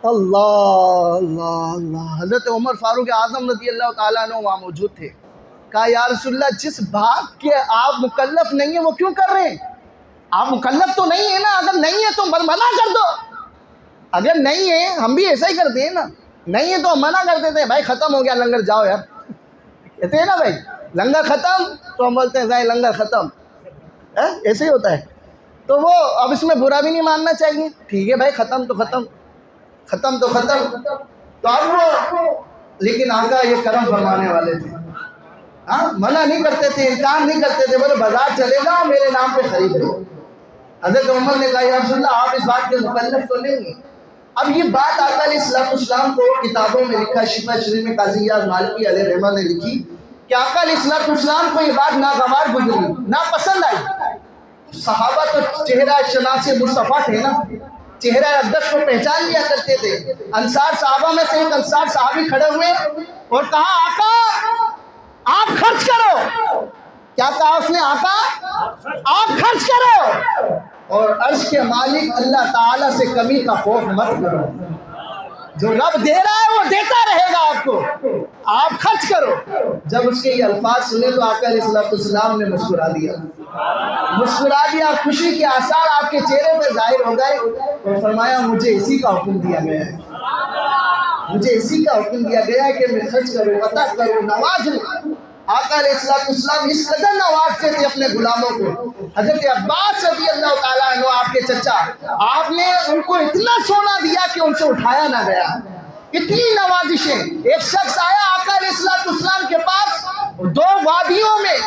اللہ اللہ اللہ۔ حضرت عمر فاروق اعظم رضی اللہ تعالیٰ عنہ وہاں موجود تھے۔ کہا یا رسول اللہ جس بات کے آپ مکلف نہیں ہیں وہ کیوں کر رہے ہیں؟ آپ مکلف تو نہیں ہیں نا، اگر نہیں ہے تو منع کر دو۔ اگر نہیں ہے، ہم بھی ایسا ہی کرتے ہیں نا، نہیں ہے تو ہم منع کر دیتے ہیں، بھائی ختم ہو گیا لنگر، جاؤ یار، کہتے ہیں نا بھائی لنگر ختم، تو ہم بولتے ہیں بھائی لنگر ختم، ایسے ہی ہوتا ہے۔ تو وہ اب اس میں برا بھی نہیں ماننا چاہیے، ٹھیک ہے بھائی ختم تو ختم، ختم تو ختم۔ تو اب وہ لیکن آقا یہ کرم فرمانے والے تھے، منع نہیں کرتے تھے، انکار نہیں کرتے تھے، بولے بازار چلے جاؤ میرے نام پہ خرید لو۔ حضرت عمر نے کہا یا رسول اللہ آپ اس بات کے مکلف تو نہیں ہیں۔ اب یہ بات آقا علیہ السلام کو کتابوں میں لکھا، شفا شریف میں قاضی یاز مالکی علیہ رحمہ نے لکھی کہ آقا علیہ السلام کو یہ بات ناگوار گزری، ناپسند آئی۔ صحابہ تو چہرہ شناس مصطفیٰ تھے نا، چہرہ اقدس کو پہچان لیا کرتے تھے۔ انصار صحابہ میں سے ایک انصار صحابی کھڑے ہوئے اور کہا آقا آپ خرچ کرو۔ کیا کہا اس نے؟ آقا آپ خرچ کرو، اور عرش کے مالک اللہ تعالیٰ سے کمی کا خوف مت کرو، جو رب دے رہا ہے وہ دیتا رہے گا آپ کو، آپ خرچ کرو۔ جب اس کے یہ الفاظ سنے تو آقا علیہ السلام نے مسکرا دیا، خوشی کے آثار آپ کے چہرے پہ ظاہر ہو گئے، اور فرمایا مجھے اسی کا حکم دیا گیا ہے، مجھے اسی کا حکم دیا گیا ہے کہ میں خرچ کروں، عطا کروں، نواز لوں۔ آقا علیہ السلام اس قدر نوازتے تھے اپنے غلاموں کو۔ حضرت عباس رضی اللہ تعالیٰ عنہ آپ کے چچا، آپ نے ان کو اتنا سونا دیا کہ ان سے اٹھایا نہ گیا، اتنی نوازشیں. ایک شخص آیا آقا علیہ السلام کے پاس، 2 وادیوں میں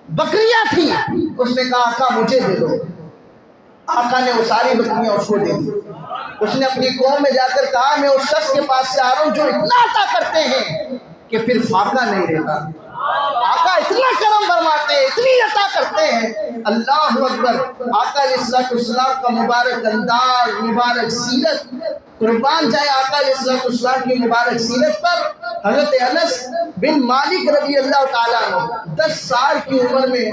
بکریاں تھیں. اس نے کہا آقا مجھے دے دو. آقا نے وہ ساری بکریاں اس کو دے دی. اس نے اپنی قوم میں جا کر کہا میں اس شخص کے پاس سے آ رہا ہوں جو اتنا عطا کرتے ہیں کہ پھر فاقہ نہیں رہتا. آقا اتنا کرم فرماتے ہیں، اتنی عطا کرتے ہیں. اللہ اکبر. آقا علیہ السلام کا مبارک انداز، مبارک سیرت، قربان جائے آقا علیہ السلام کی مبارک سیرت پر. حضرت انس بن مالک رضی اللہ تعالیٰ عنہ 10 سال کی عمر میں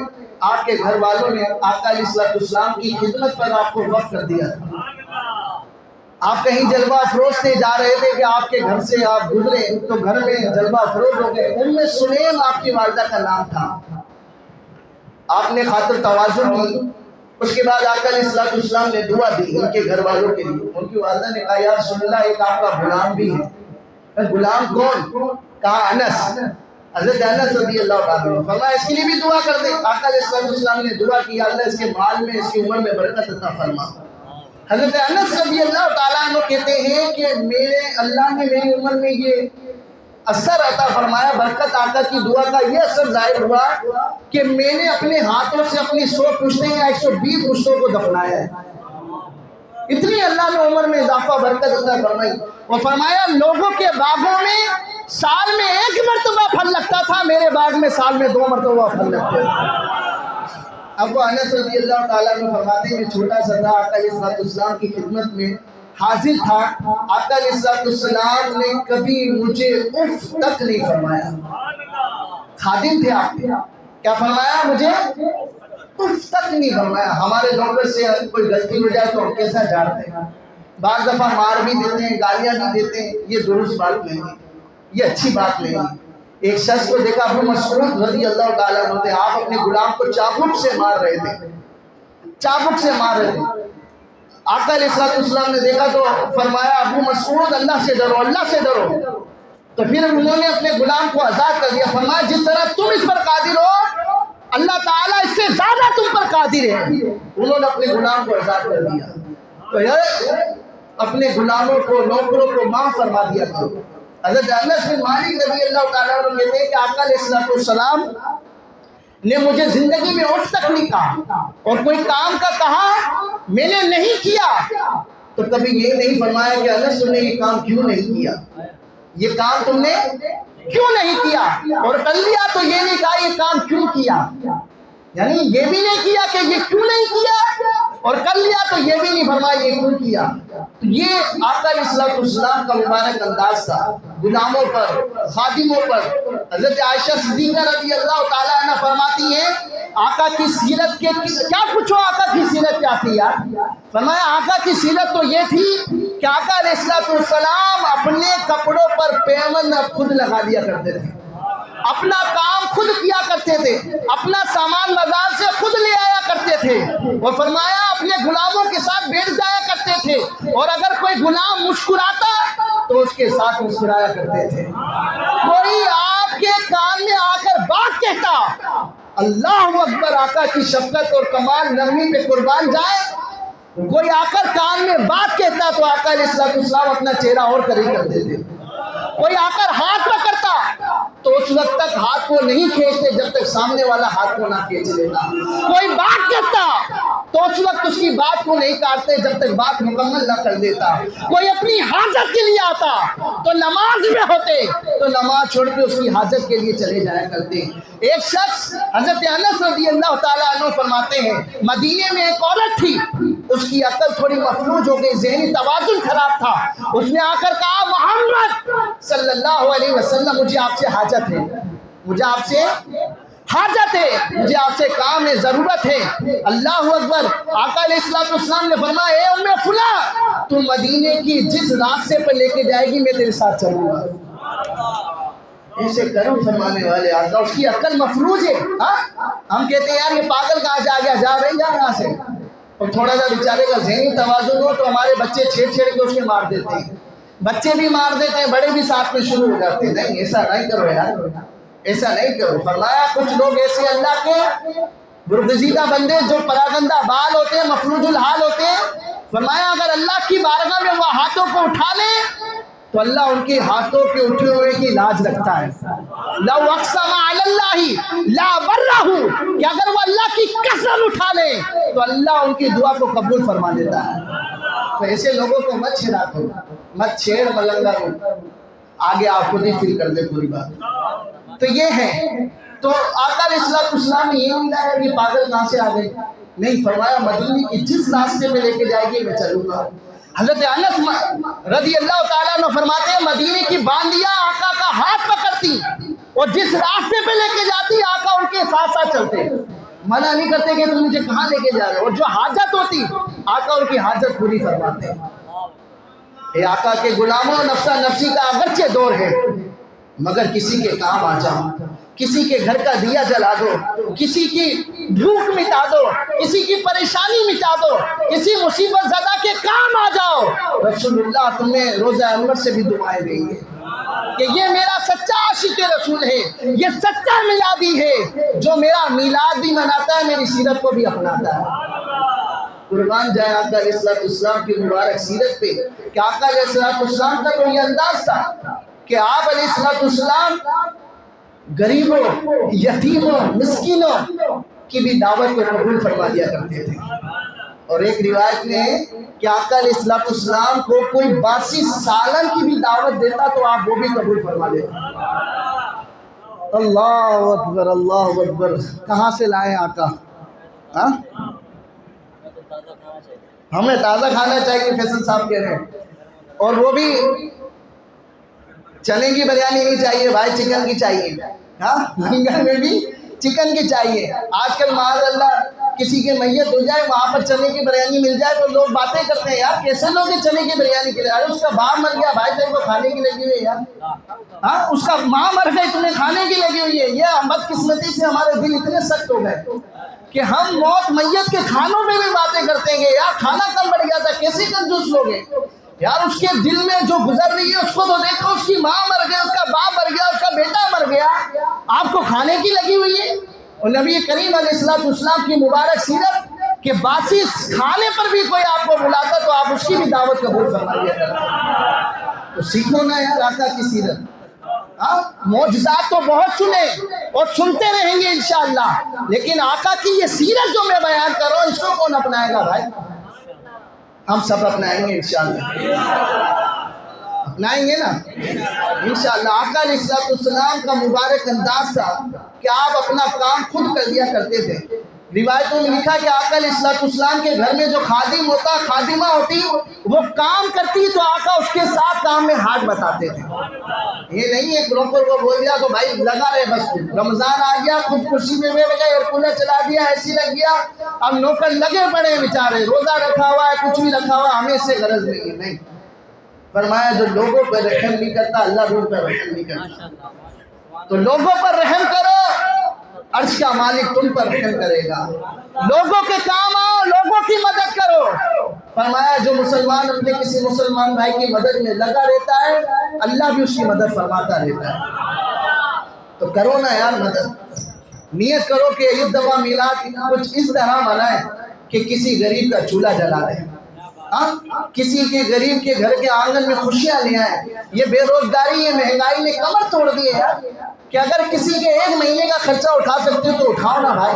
آپ کے گھر والوں نے آقا علیہ السلام کی خدمت پر آپ کو وقف کر دیا تھا. آپ کہیں جلوہ افروز سے جا رہے تھے کہ آپ کے گھر سے آپ گزرے تو گھر میں جلوہ افروز ہو گئے. ام سلیم آپ کی والدہ کا نام تھا. آپ نے خاطر تواضع کی. اس کے بعد آقا علیہ السلام نے دعا دی ان کے گھر والوں کے لیے. ان کی والدہ نے کہا یا رسول اللہ ایک آپ کا غلام بھی ہے. غلام کون؟ کہا انس. حضرت انس رضی اللہ عنہ فرمایا اس کے لیے بھی دعا کر دے. آقا علیہ السلام نے دعا کی اللہ اس کے مال میں، اس کی عمر میں برکت عطا فرما. حضرت انس رضی اللہ تعالیٰ عنہ کہتے ہیں کہ اللہ نے میری عمر میں یہ اثر عطا فرمایا، برکت آقا کی دعا کا یہ اثر ظاہر ہوا کہ میں نے اپنے ہاتھوں سے اپنی 100 پشتیں یا 120 پشتوں کو دفنایا ہے. اتنی اللہ نے عمر میں اضافہ برکت عطا فرمائی. وہ فرمایا لوگوں کے باغوں میں سال میں 1 مرتبہ پھل لگتا تھا، میرے باغ میں سال میں 2 مرتبہ پھل لگتے تھے. اب وہ انس رضی اللہ تعالیٰ عنہ فرماتے ہیں کہ چھوٹا سا تھا، آقا علیہ السلام کی خدمت میں حاضر تھا. آقا علیہ السلام نے کبھی مجھے اف تک نہیں فرمایا. خادم تھے آپ کے، کیا فرمایا؟ مجھے اف تک نہیں فرمایا. ہمارے نوکر سے کوئی غلطی ہو جائے تو ہم کیسا جانتے ہیں؟ بعض دفعہ مار بھی دیتے ہیں، گالیاں بھی دیتے ہیں. یہ درست بات نہیں ہے، یہ اچھی بات نہیں ہے. ایک شخص کو دیکھا ابو مسعود رضی اللہ تعالیٰ عنہ تھے. آپ اپنے غلام کو چابک سے مار رہے تھے، چابک سے مار رہے تھے. آقا علیہ السلام نے دیکھا تو فرمایا ابو مسعود اللہ سے ڈرو، اللہ سے ڈرو. تو پھر انہوں نے اپنے غلام کو آزاد کر دیا. فرمایا جس طرح تم اس پر قادر ہو اللہ تعالیٰ اس سے زیادہ تم پر قادر ہے. انہوں نے اپنے غلام کو آزاد کر دیا. تو یہ اپنے غلاموں کو، نوکروں کو معاف فرما دیا کرو. حضرت انس بن مالک رضی اللہ تعالیٰ عنہ کہتے ہیں کہ آقا علیہ السلام نے مجھے زندگی میں اٹھ تک نہیں کہا، اور کوئی کام کا کہا میں نے نہیں کیا تو کبھی یہ نہیں فرمایا کہ انس تم نے یہ کام کیوں نہیں کیا، یہ کام تم نے کیوں نہیں کیا. اور کر لیا تو یہ نہیں کہا یہ کام کیوں کیا، یعنی یہ بھی نہیں کیا کہ یہ کیوں نہیں کیا، اور کر لیا تو یہ بھی نہیں فرمایا یہ کیوں کیا. تو یہ آقا علیہ السلام کا مبارک انداز تھا غلاموں پر، خادموں پر. حضرت عائشہ صدیقہ رضی اللہ تعالیٰ عنہ فرماتی ہیں آقا کی سیرت کے کیا پوچھو، آقا کی سیرت کیا تھی یار؟ فرمایا آقا کی سیرت تو یہ تھی کہ آقا علیہ السلام اپنے کپڑوں پر پیمند خود لگا دیا کرتے تھے، اپنا کام خود کیا کرتے تھے، اپنا سامان بازار سے خود لے آیا کرتے تھے. اور فرمایا اپنے غلاموں کے ساتھ بیٹھ جایا کرتے تھے، اور اگر کوئی غلام مسکراتا تو اس کے ساتھ مسکرایا کرتے تھے. کوئی آپ کے کان میں آ کر بات کہتا، اللہ اکبر، آقا کی شفقت اور کمال نرمی پہ قربان جائے. کوئی آ کر کان میں بات کہتا تو آقا علیہ السلام اپنا چہرہ اور قریب کر دیتے. کوئی آ کر ہاتھ پکڑتا تو اس وقت تک ہاتھ کو نہیں کھینچتے جب تک سامنے والا ہاتھ کو نہ کھینچ لیتا. کوئی بات کرتا تو اس وقت اس کی بات کو نہیں کاٹتے جب تک بات مکمل نہ کر دیتا. کوئی اپنی حاجت کے لیے آتا تو نماز میں ہوتے تو نماز چھوڑ کے اس کی حاجت کے لیے چلے جایا کرتے. ایک شخص حضرت انس رضی اللہ تعالیٰ عنہ فرماتے ہیں مدینے میں ایک عورت تھی، اس کی عقل تھوڑی مفلوج ہو گئی، ذہنی توازن خراب تھا. اس نے آ کر کہا محمد صلی اللہ علیہ وسلم مجھے آپ سے حاجت ہے، مجھے آپ سے حاجت ہے، مجھے آپ سے کام ہے، ضرورت ہے. اللہ اکبر. آقا علیہ السلام نے فرمایا اے ام فلاں تم مدینے کی جس راستے پر لے کے جائے گی میں تیرے ساتھ چلوں گا. ایسے کرم فرمانے والے آقا، اس کی عقل مفلوج ہے. ہم کہتے ہیں یار یہ پاگل کہاں جا گیا، جا رہے جا یہاں سے. اور تھوڑا سا بیچارے کا ذہنی توازن ہو تو ہمارے بچے چھیڑ چھیڑ کے اس کے مار دیتے ہیں، بچے بھی مار دیتے ہیں، بڑے بھی ساتھ میں شروع ہو جاتے ہیں. نہیں ایسا نہیں کرو یار، ایسا نہیں کرو. فرمایا کچھ لوگ ایسے اللہ کے برگزیدہ بندے جو پراگندہ بال ہوتے ہیں، مفلوج الحال ہوتے ہیں. فرمایا اگر اللہ کی بارگاہ میں وہ ہاتھوں کو اٹھا لیں تو اللہ ان کے ہاتھوں کے اٹھے ہوئے کی لاج رکھتا ہے. لو اقسم علی اللہ لا برہ، کہ اگر وہ اللہ کی قسم اٹھا لے تو اللہ ان کی دعا کو قبول فرما لیتا ہے. تو ایسے لوگوں کو مت چھیڑا کرو، مت چھیڑ ملنگا کو، آگے آپ خود ہی فیل کر دے پوری بات. تو یہ ہے. تو آقا علیہ السلام نے یہ نہیں کہا کہ پاگل کہاں سے آ گئے، نہیں، فرمایا مدینے کی جس راستے میں لے کے جائے گی میں چلوں گا. حضرت انس رضی اللہ تعالیٰ عنہ فرماتے ہیں مدینے کی باندیاں آقا کا ہاتھ پکڑتی اور جس راستے پہ لے کے جاتی آقا ان کے ساتھ ساتھ چلتے، منع نہیں کرتے کہ تم مجھے کہاں لے کے جا رہے ہو. اور جو حاجت ہوتی آقا ان کی حاجت پوری فرماتے ہیں. اے آقا کے غلاموں، نفسا نفسی کا اگرچہ دور ہے مگر کسی کے کام آ جاؤ، کسی کے گھر کا دیا جلا دو، کسی کی بھوک مٹا دو، کسی کی پریشانی مٹا دو، کسی مصیبت زدہ کے کام آ جاؤ. رسول اللہ تمہیں روزہ انور سے بھی دعائیں دیں گے کہ یہ میرا سچا عاشق رسول ہے، یہ سچا میلادی ہے جو میرا میلاد بھی مناتا ہے، میری سیرت کو بھی اپناتا ہے. قربان جائے آقا علیہ السلام کی مبارک سیرت پہ کہ آقا علیہ السلام کا تو یہ انداز تھا کہ آپ علیہ السلام غریبوں، یتیموں، مسکینوں کی بھی دعوت کو قبول فرما دیا کرتے تھے. اور ایک روایت میں ہے کہ آقا علیہ السلام کو کوئی 82 سالن کی بھی دعوت دیتا تو آپ وہ بھی قبول فرما دیتے. اللہ اکبر، اللہ اکبر. کہاں سے لائے آقا؟ ہاں، ہمیں تازہ کھانا چاہیے، فیصل صاحب کہہ رہے ہیں. اور وہ بھی چنے کی بریانی نہیں چاہیے بھائی، چکن کی چاہیے. ہاں، لنگر میں بھی چکن کی چاہیے. آج کل معاذ اللہ کسی کے میت ہو جائے وہاں پر چنے کی بریانی مل جائے تو لوگ باتیں کرتے ہیں یار کیسے لوگ یہ چنے کی بریانی کے لیے، ارے اس کا باپ مر گیا بھائی، تیرے کو کھانے کی لگی ہوئی ہے یار. ہاں، اس کا ماں مر گئی تمہیں کھانے کی لگی ہوئی ہے. یہ بدقسمتی سے ہمارے دل اتنے سخت ہو گئے کہ ہم موت میت کے کھانوں میں بھی باتیں کرتے ہیں. یار کھانا کم بڑھ گیا تھا، کیسے کنجوس لوگ ہیں یار. اس کے دل میں جو گزر رہی ہے اس کو تو دیکھو، اس کی ماں مر گئی، اس کا باپ مر گیا، اس کا بیٹا مر گیا، آپ کو کھانے کی لگی ہوئی ہے. اور نبی کریم علیہ السلام کی مبارک سیرت کہ باسی کھانے پر بھی کوئی آپ کو بلاتا تو آپ اس کی بھی دعوت قبول فرما لیا کرتے. تو سیکھو نا یار آقا کی سیرت. ہاں، معجزات تو بہت سنے اور سنتے رہیں گے انشاءاللہ، لیکن آقا کی یہ سیرت جو میں بیان کر رہا ہوں اس کو کون اپنائے گا بھائی؟ ہم سب اپنائیں گے انشاءاللہ، اپنائیں گے نا انشاءاللہ. آقا علیہ السلام کا مبارک انداز تھا کہ آپ اپنا کام خود کر لیا کرتے تھے. روایتوں میں لکھا کہ آقا علیہ السلام کے گھر میں جو خادم ہوتا، خادمہ ہوتی، وہ کام کرتی تو آقا اس کے ساتھ کام میں ہاتھ بتاتے تھے. یہ نہیں ایک نوکر کو بول دیا تو بھائی لگا رہے، بس رمضان آ گیا خودکشی میں گئے، ایئر کولر چلا دیا، ایسی لگ گیا، اب نوکر لگے پڑے بیچارے، روزہ رکھا ہوا ہے، کچھ بھی رکھا ہوا، ہمیں اس سے غرض نہیں ہے. نہیں، فرمایا جو لوگوں پر رحم نہیں کرتا اللہ بھی ان پر رحم نہیں کرتا. تو لوگوں پر رحم کرو، عرش کا مالک تم پر رحم کرے گا. لوگوں کے کام آؤ، لوگوں کی مدد کرو. فرمایا جو مسلمان اپنے کسی مسلمان بھائی کی مدد میں لگا رہتا ہے اللہ بھی اس کی مدد فرماتا رہتا ہے. تو کرو نا یار مدد. نیت کرو کہ اس دفعہ میلاد کچھ اس طرح منائے کہ کسی غریب کا چولہا جلا دیں، کسی کے غریب کے گھر کے آنگن میں خوشیاں لے آئیں. یہ بے روزگاری، یہ مہنگائی نے کمر توڑ دی ہے یار کہ اگر کسی کے ایک مہینے کا خرچہ اٹھا سکتے ہو تو اٹھاؤ نا بھائی.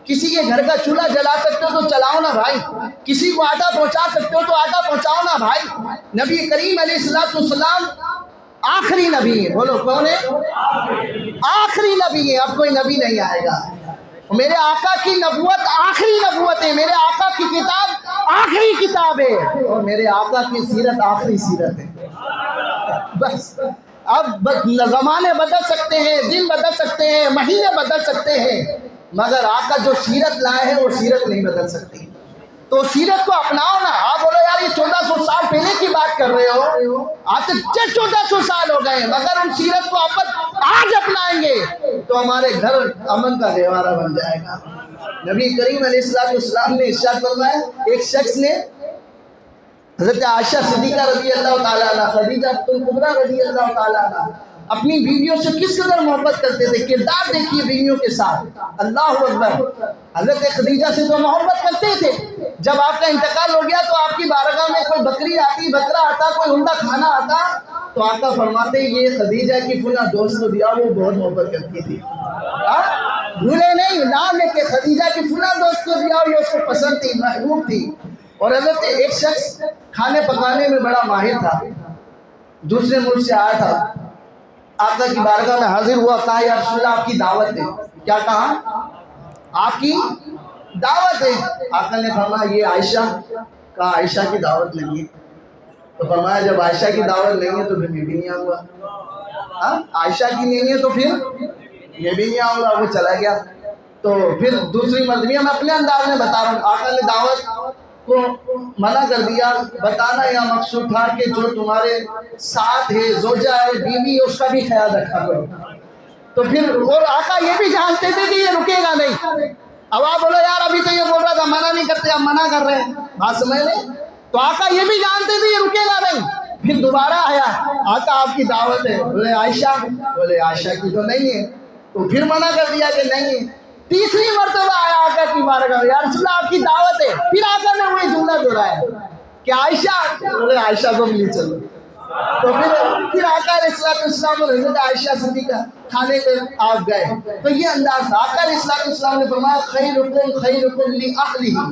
کسی کے گھر کا چولہا جلا سکتے ہو تو چلاؤ نا بھائی. کسی کو آٹا پہنچا سکتے ہو تو آٹا پہنچاؤ نا بھائی. نبی کریم علیہ السلام آخری نبی ہے. بولو کون ہے؟ آخری نبی ہے، اب کوئی نبی نہیں آئے گا. میرے آقا کی نبوت آخری نبوت ہے، میرے آقا کی کتاب آخری کتاب ہے، اور میرے آقا کی سیرت آخری سیرت ہے. بس اب زمانے بدل سکتے ہیں، دن بدل سکتے ہیں، مہینے بدل سکتے ہیں، مگر آقا جو سیرت لائے ہیں وہ سیرت نہیں بدل سکتی. تو سیرت کو اپناؤ نا. آپ بولو یار یہ 1400 سال پہلے کی بات کر رہے ہو، آج تک 1400 سال ہو گئے، مگر ان سیرت کو آج اپنائیں گے تو ہمارے گھر امن کا گہوارہ بن جائے گا. نبی کریم علیہ السلام نے ارشاد فرمایا، ایک شخص نے حضرت عائشہ صدیقہ رضی اللہ تعالیٰ عنہ، خدیجہ کبریٰ رضی اللہ تعالیٰ عنہ اپنی بیویوں سے کس قدر محبت کرتے تھے. کردار دیکھیے بیویوں کے ساتھ. اللہ اکبر. حضرت خدیجہ سے تو محبت کرتے تھے جب آپ کا انتقال ہو گیا تو آپ کی بارگاہ میں کوئی بکری آتی، بکرا آتا، کوئی عمدہ کھانا آتا، تو آقا فرماتے یہ خدیجہ کی فلاں دوست کو دیا، وہ بہت محبت کرتی تھی. بھولے نہیں، نام لے کے خدیجہ کی فلاں دوست کو دیا، یہ اس کو پسند تھی، محبوب تھی. اور حضرت ایک شخص کھانے پکانے میں بڑا ماہر تھا، دوسرے ملک سے آیا تھا، آقا کی بارگاہ میں حاضر ہوا. کہا یا رسول اللہ آپ کی دعوت ہے. کیا کہا؟ آپ کی دعوت ہے. آقا نے فرمایا یہ عائشہ؟ کہا عائشہ کی دعوت نہیں ہے. تو فرمایا جب عائشہ کی دعوت نہیں ہے تو پھر میں بھی نہیں آؤں گا. عائشہ کی نہیں ہے تو پھر میں بھی نہیں آؤں گا. وہ چلا گیا. تو پھر دوسری مرتبہ میں اپنے انداز میں بتا رہا ہوں، آقا نے دعوت کو منع کر دیا. بتانا یا مقصود تھا کہ جو تمہارے ساتھ ہے، زوجہ ہے، بیوی ہے، اس کا بھی خیال رکھا کرو. تو پھر اور آقا یہ بھی جانتے تھے کہ یہ رکے گا نہیں. اب آپ بولو یار ابھی تو یہ بول رہا تھا منع نہیں کرتے، اب منع کر رہے ہیں، بات سمجھ لیں. تو آقا یہ بھی جانتے تھے یہ رکے گا نہیں. پھر دوبارہ آیا، آقا آپ کی دعوت ہے. بولے عائشہ؟ بولے عائشہ کی تو نہیں ہے. تو پھر منع کر دیا کہ نہیں ہے. تیسری مرتبہ آیا آقا کی بارگاہ میں، یا رسول اللہ آپ کی دعوت ہے. پھر آقا نے وہی جملہ دہرایا کہ عائشہ؟ بولے عائشہ کو بھی لے چلو. تو پھر آقا علیہ السلام اور حضرت عائشہ صدیقہ کھانے میں آپ گئے. تو یہ انداز تھا. آقا علیہ السلام نے فرمایا خیرکم خیرکم لأہلہ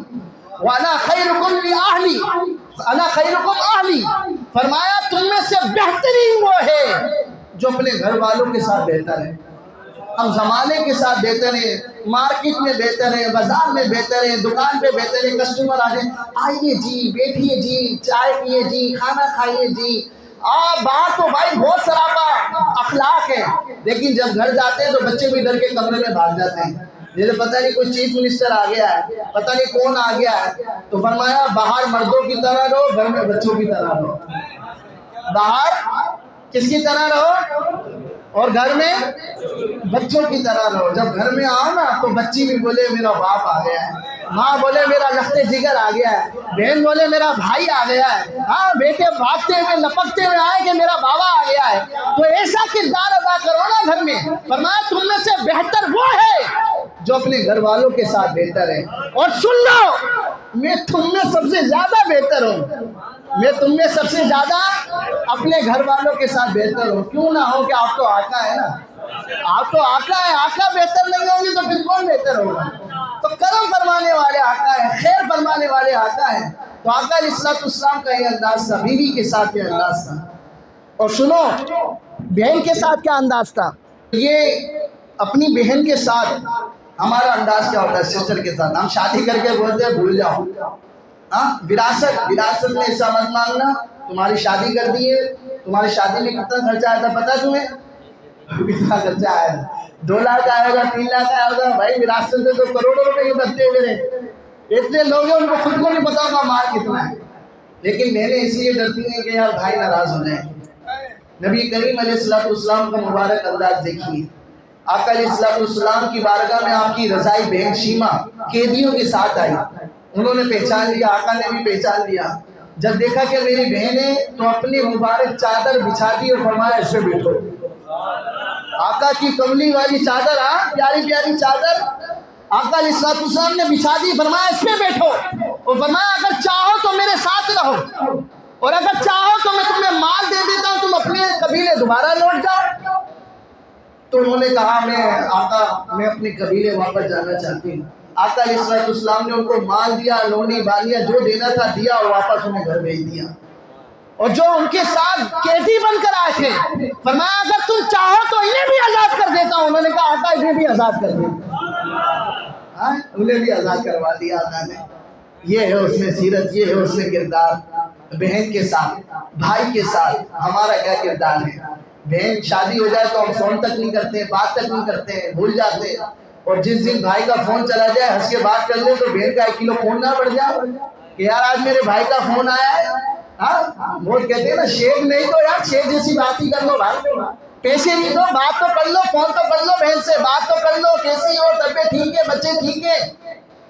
وانا خیرکم لأہلی، انا خیرکم اہلی. فرمایا تم میں سے بہترین وہ ہے جو اپنے گھر والوں کے ساتھ بہتر ہے. ہم زمانے کے ساتھ بہتر ہیں، مارکیٹ میں بہتر ہیں، بازار میں بہتر ہیں، دکان پہ بہتر ہیں. کسٹمر آ جائیں، آئیے جی، بیٹھیے جی، چائے پیے جی، کھانا کھائیے جی. باہر تو بھائی بہت سراپا اخلاق ہے، لیکن جب گھر جاتے ہیں تو بچے بھی ڈر کے کمرے میں بھاگ جاتے ہیں. جیسے پتہ نہیں کوئی چیف منسٹر آ گیا ہے، پتہ نہیں کون آ گیا ہے. تو فرمایا باہر مردوں کی طرح رہو، گھر میں بچوں کی طرح رہو. باہر کس کی طرح رہو اور گھر میں بچوں کی طرح رہو. جب گھر میں آؤ نا تو بچی بھی بولے میرا باپ آ گیا ہے، ماں بولے میرا لخت جگر آ گیا ہے، بہن بولے میرا بھائی آ گیا ہے. ہاں بیٹے بھاگتے ہوئے لپکتے ہوئے آئے کہ میرا بابا آ گیا ہے. تو ایسا کردار ادا کرو نا گھر میں. فرمایا تم میں سے بہتر وہ ہے جو اپنے گھر والوں کے ساتھ بہتر ہے. اور سن لو میں تم میں سب سے زیادہ بہتر ہوں. میں تم میں سب سے زیادہ اپنے گھر والوں کے ساتھ بہتر ہوں. کیوں نہ ہو کہ آپ تو آقا ہے نا، آپ تو آقا ہے. آقا بہتر نہیں ہوں گے تو پھر کون بہتر ہوگا؟ تو کرم فرمانے والے آقا ہیں، خیر فرمانے والے آقا ہیں. تو آقا علیہ السلام کا یہ انداز تھا، بیوی کے ساتھ یہ انداز تھا. اور سنو بہن کے ساتھ کیا انداز تھا. یہ اپنی بہن کے ساتھ ہمارا انداز کیا ہوتا ہے؟ سسٹر کے ساتھ ہم شادی کر کے بولتے ہیں بھول جاؤ. وراثت میں ایسا مت مانگنا. تمہاری شادی کر دی ہے، تمہاری شادی میں کتنا خرچہ آیا تھا پتا تمہیں؟ کتنا خرچہ آیا ہے؟ 2 لاکھ آئے گا، 3 لاکھ آیا ہوگا. بھائی وراثت میں تو کروڑوں روپے کے بنتے ہوئے رہے. اتنے لوگ ہیں ان کو خود کو نہیں پتا ہوگا مال کتنا ہے. لیکن میں نے اس لیے ڈرتی ہیں کہ یار بھائی ناراض ہو جائیں. نبی کریم علیہ السلام کا مبارک انداز دیکھیے. آقا علیہ السلام کی بارگاہ میں آپ کی رضائی بہن شیما قیدیوں کے ساتھ آئی. انہوں نے پہچان لیا، آقا نے بھی پہچان لیا. جب دیکھا کہ میری بہن ہے تو اپنی مبارک چادر بچھا دی اور فرمایا اس پہ بیٹھو. آقا کی کملی والی چادر، پیاری پیاری چادر آقا علیہ السلام نے بچھا دی. فرمایا اس پہ بیٹھو اور فرمایا اگر چاہو تو میرے ساتھ رہو، اور اگر چاہو تو میں تمہیں مال دے دیتا ہوں، تم اپنے قبیلے دوبارہ لوٹ جاؤ. تو انہوں نے کہا میں اپنے قبیلے واپس جانا چاہتی ہوں. آقا علیہ السلام نے ان کو مال دیا، لونی بالیاں جو دینا تھا دیا اور واپس انہیں گھر بھیج دیا. اور جو ان کے ساتھ قیدی بن کر آئے تھے فرمایا اگر تم چاہو تو انہیں بھی آزاد کر دیتا ہوں. انہوں نے کہا آقا انہیں بھی آزاد کر دیں. انہیں بھی آزاد کروا دیا آقا نے. یہ ہے اس میں سیرت، یہ ہے اس میں کردار. بہن کے ساتھ، بھائی کے ساتھ ہمارا کیا کردار ہے. بہن شادی ہو جائے تو ہم فون تک نہیں کرتے، بات تک نہیں کرتے، بھول جاتے. اور جس دن بھائی کا فون چلا جائے ہنس کے بات کر لیں تو بہن کا 1 کلو خون نہ بڑھ جائے کہ یار آج میرے بھائی کا فون آیا ہے. وہ کہتے ہیں نا شیخ نہیں تو یار شیخ جیسی بات ہی کر لو بھائی. پیسے نہیں دو بات تو کر لو، فون تو کر لو، بہن سے بات تو کر لو، کیسی ہو، طبیعت ٹھیک ہے، بچے ٹھیک ہے.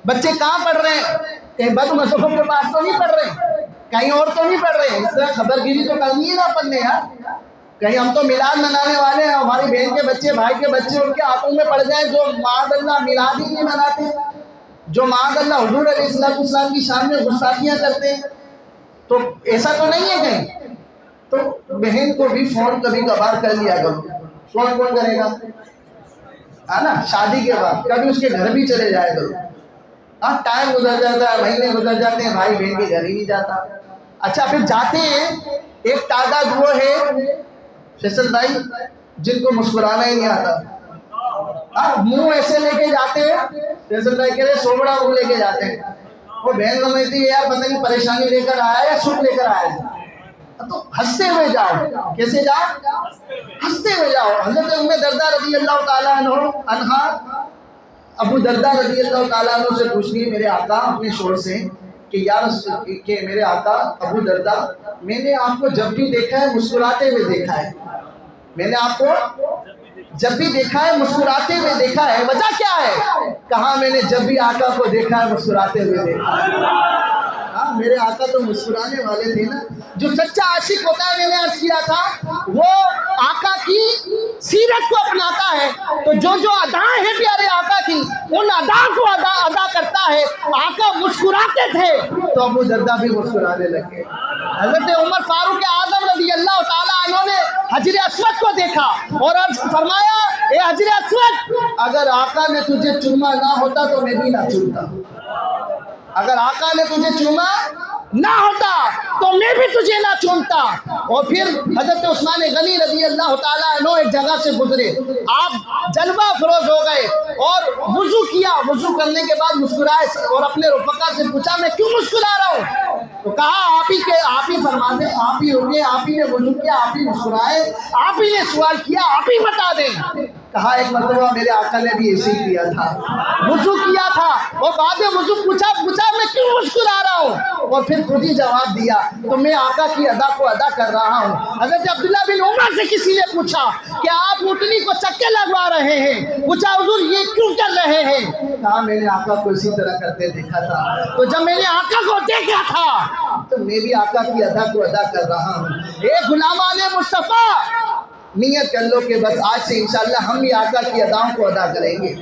بچے کہاں پڑھ رہے ہیں؟ کہیں بد مذہبوں کے پاس تو نہیں پڑھ رہے، کہیں اور تو نہیں پڑھ رہے. اس طرح خبر گیری تو کرنی ہے نا اپن نے یار. کہیں ہم تو میلاد منانے والے ہیں، ہماری بہن کے بچے، بھائی کے بچے ان کے ہاتھوں میں پڑ جائیں جو معاذ اللہ میلاد ہی نہیں مناتے. جو معاذ اللہ حضور علیہ السلام کی شان میں گستاخیاں کرتے ہیں، تو ایسا تو نہیں ہے کہیں، تو بہن کو بھی فون کبھی کبھار کر لیا کرو. فون کون کرے گا؟ ہے نا، شادی کے بعد کبھی اس کے گھر بھی چلے جائے کرو. ہاں ٹائم گزر جاتا ہے، مہینے گزر جاتے ہیں، بھائی بہن کے گھر ہی نہیں جاتا. اچھا پھر جاتے ہیں، ایک تعداد وہ ہے فیصل بھائی جن کو مسکرانا ہی نہیں آتا. منہ ایسے لے کے جاتے ہیں، فیصل بھائی کہہ رہے سوبڑا منہ لے کے جاتے ہیں. وہ بہن سمجھتی ہے یار پتہ نہیں پریشانی لے کر آیا یا سکھ لے کر آیا ہے. تو ہنستے ہوئے جاؤ. کیسے جاؤ؟ ہنستے ہوئے جاؤ. حضرت ام دردہ رضی اللہ تعالیٰ عنہا ابو دردہ رضی اللہ تعالیٰ عنہ سے پوچھتی ہے میرے آقا اپنے شوہر سے کہ میرے آقا ابو دردہ، میں نے آپ کو جب بھی دیکھا ہے مسکراتے ہوئے دیکھا ہے. میں نے آپ کو جب بھی دیکھا ہے مسکراتے ہوئے دیکھا ہے، وجہ کیا ہے؟ کہا میں نے جب بھی آقا کو دیکھا ہے مسکراتے ہوئے دیکھا ہے. میرے آقا تو مسکرانے والے تھے نا. جو سچا عاشق ہوتا ہے، میں نے عرض کیا تھا، وہ آقا کی سیرت کو اپناتا ہے. تو جو ادائیں ہیں پیارے آقا کی، ان ادا کو ادا کرتا ہے. آقا مسکراتے تھے تو ابو دردہ بھی مسکرانے لگے. حضرت عمر فاروق اعظم رضی اللہ تعالیٰ عنہ نے حجر اسود کو دیکھا اور عرض فرمایا اے حجر اسود، اگر آقا نے تجھے چوما نہ ہوتا تو میں بھی نہ چومتا. اگر آقا نے تجھے چوما نہ ہوتا تو میں بھی تجھے نہ چومتا. اور پھر حضرت عثمان غنی رضی اللہ تعالیٰ عنہ ایک جگہ سے گزرے، آپ جلوہ افروز ہو گئے اور وضو کیا. وضو کرنے کے بعد مسکرائے اور اپنے رفقا سے پوچھا میں کیوں مسکرا رہا ہوں؟ تو کہا آپ ہی فرما دیں، آپ ہی ہوگے، آپ ہی نے وضو کیا، آپ ہی مسکرائے، آپ ہی نے سوال کیا، آپ ہی بتا دیں. کہا ایک مرتبہ میرے آقا نے بھی ایسے ہی کیا تھا، وضو کیا تھا اور بعد میں وضو پوچھا میں کیوں مسکرا رہا ہوں، اور پھر خود ہی جواب دیا تو میں آقا کی ادا کو ادا کر رہا ہوں. حضرت عبداللہ بن عمر سے کسی نے پوچھا کہ آپ اونٹنی کو چکے لگوا رہے ہیں، پوچھا حضور یہ کیوں کر رہے ہیں؟ کہا میں نے آقا کو اسی طرح کرتے دیکھا تھا، تو جب میں نے آقا کو دیکھا تھا تو میں بھی آقا کی ادا کو ادا کر رہا ہوں. اے غلامان مصطفیٰ، نیت کر لو کہ بس آج سے انشاءاللہ ہم بھی آقا کی اداؤں کو ادا کریں گے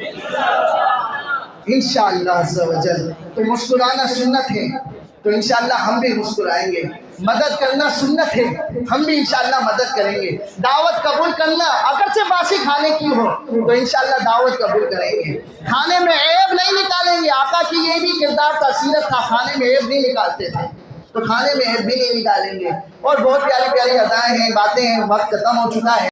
انشاءاللہ عز و جل. تو مسکرانا سنت ہے تو انشاءاللہ ہم بھی مسکرائیں گے. مدد کرنا سنت ہے، ہم بھی انشاءاللہ مدد کریں گے. دعوت قبول کرنا اگرچہ باسی کھانے کی ہو تو انشاءاللہ دعوت قبول کریں گے. کھانے میں عیب نہیں نکالیں گے. آقا کی یہ بھی کردار تھا، سیرت تھا، کھانے میں عیب نہیں نکالتے تھے، تو کھانے میں عیب بھی نہیں نکالیں گے. اور بہت پیاری پیاری ادائیں ہیں، باتیں ہیں. وقت ختم ہو چکا ہے.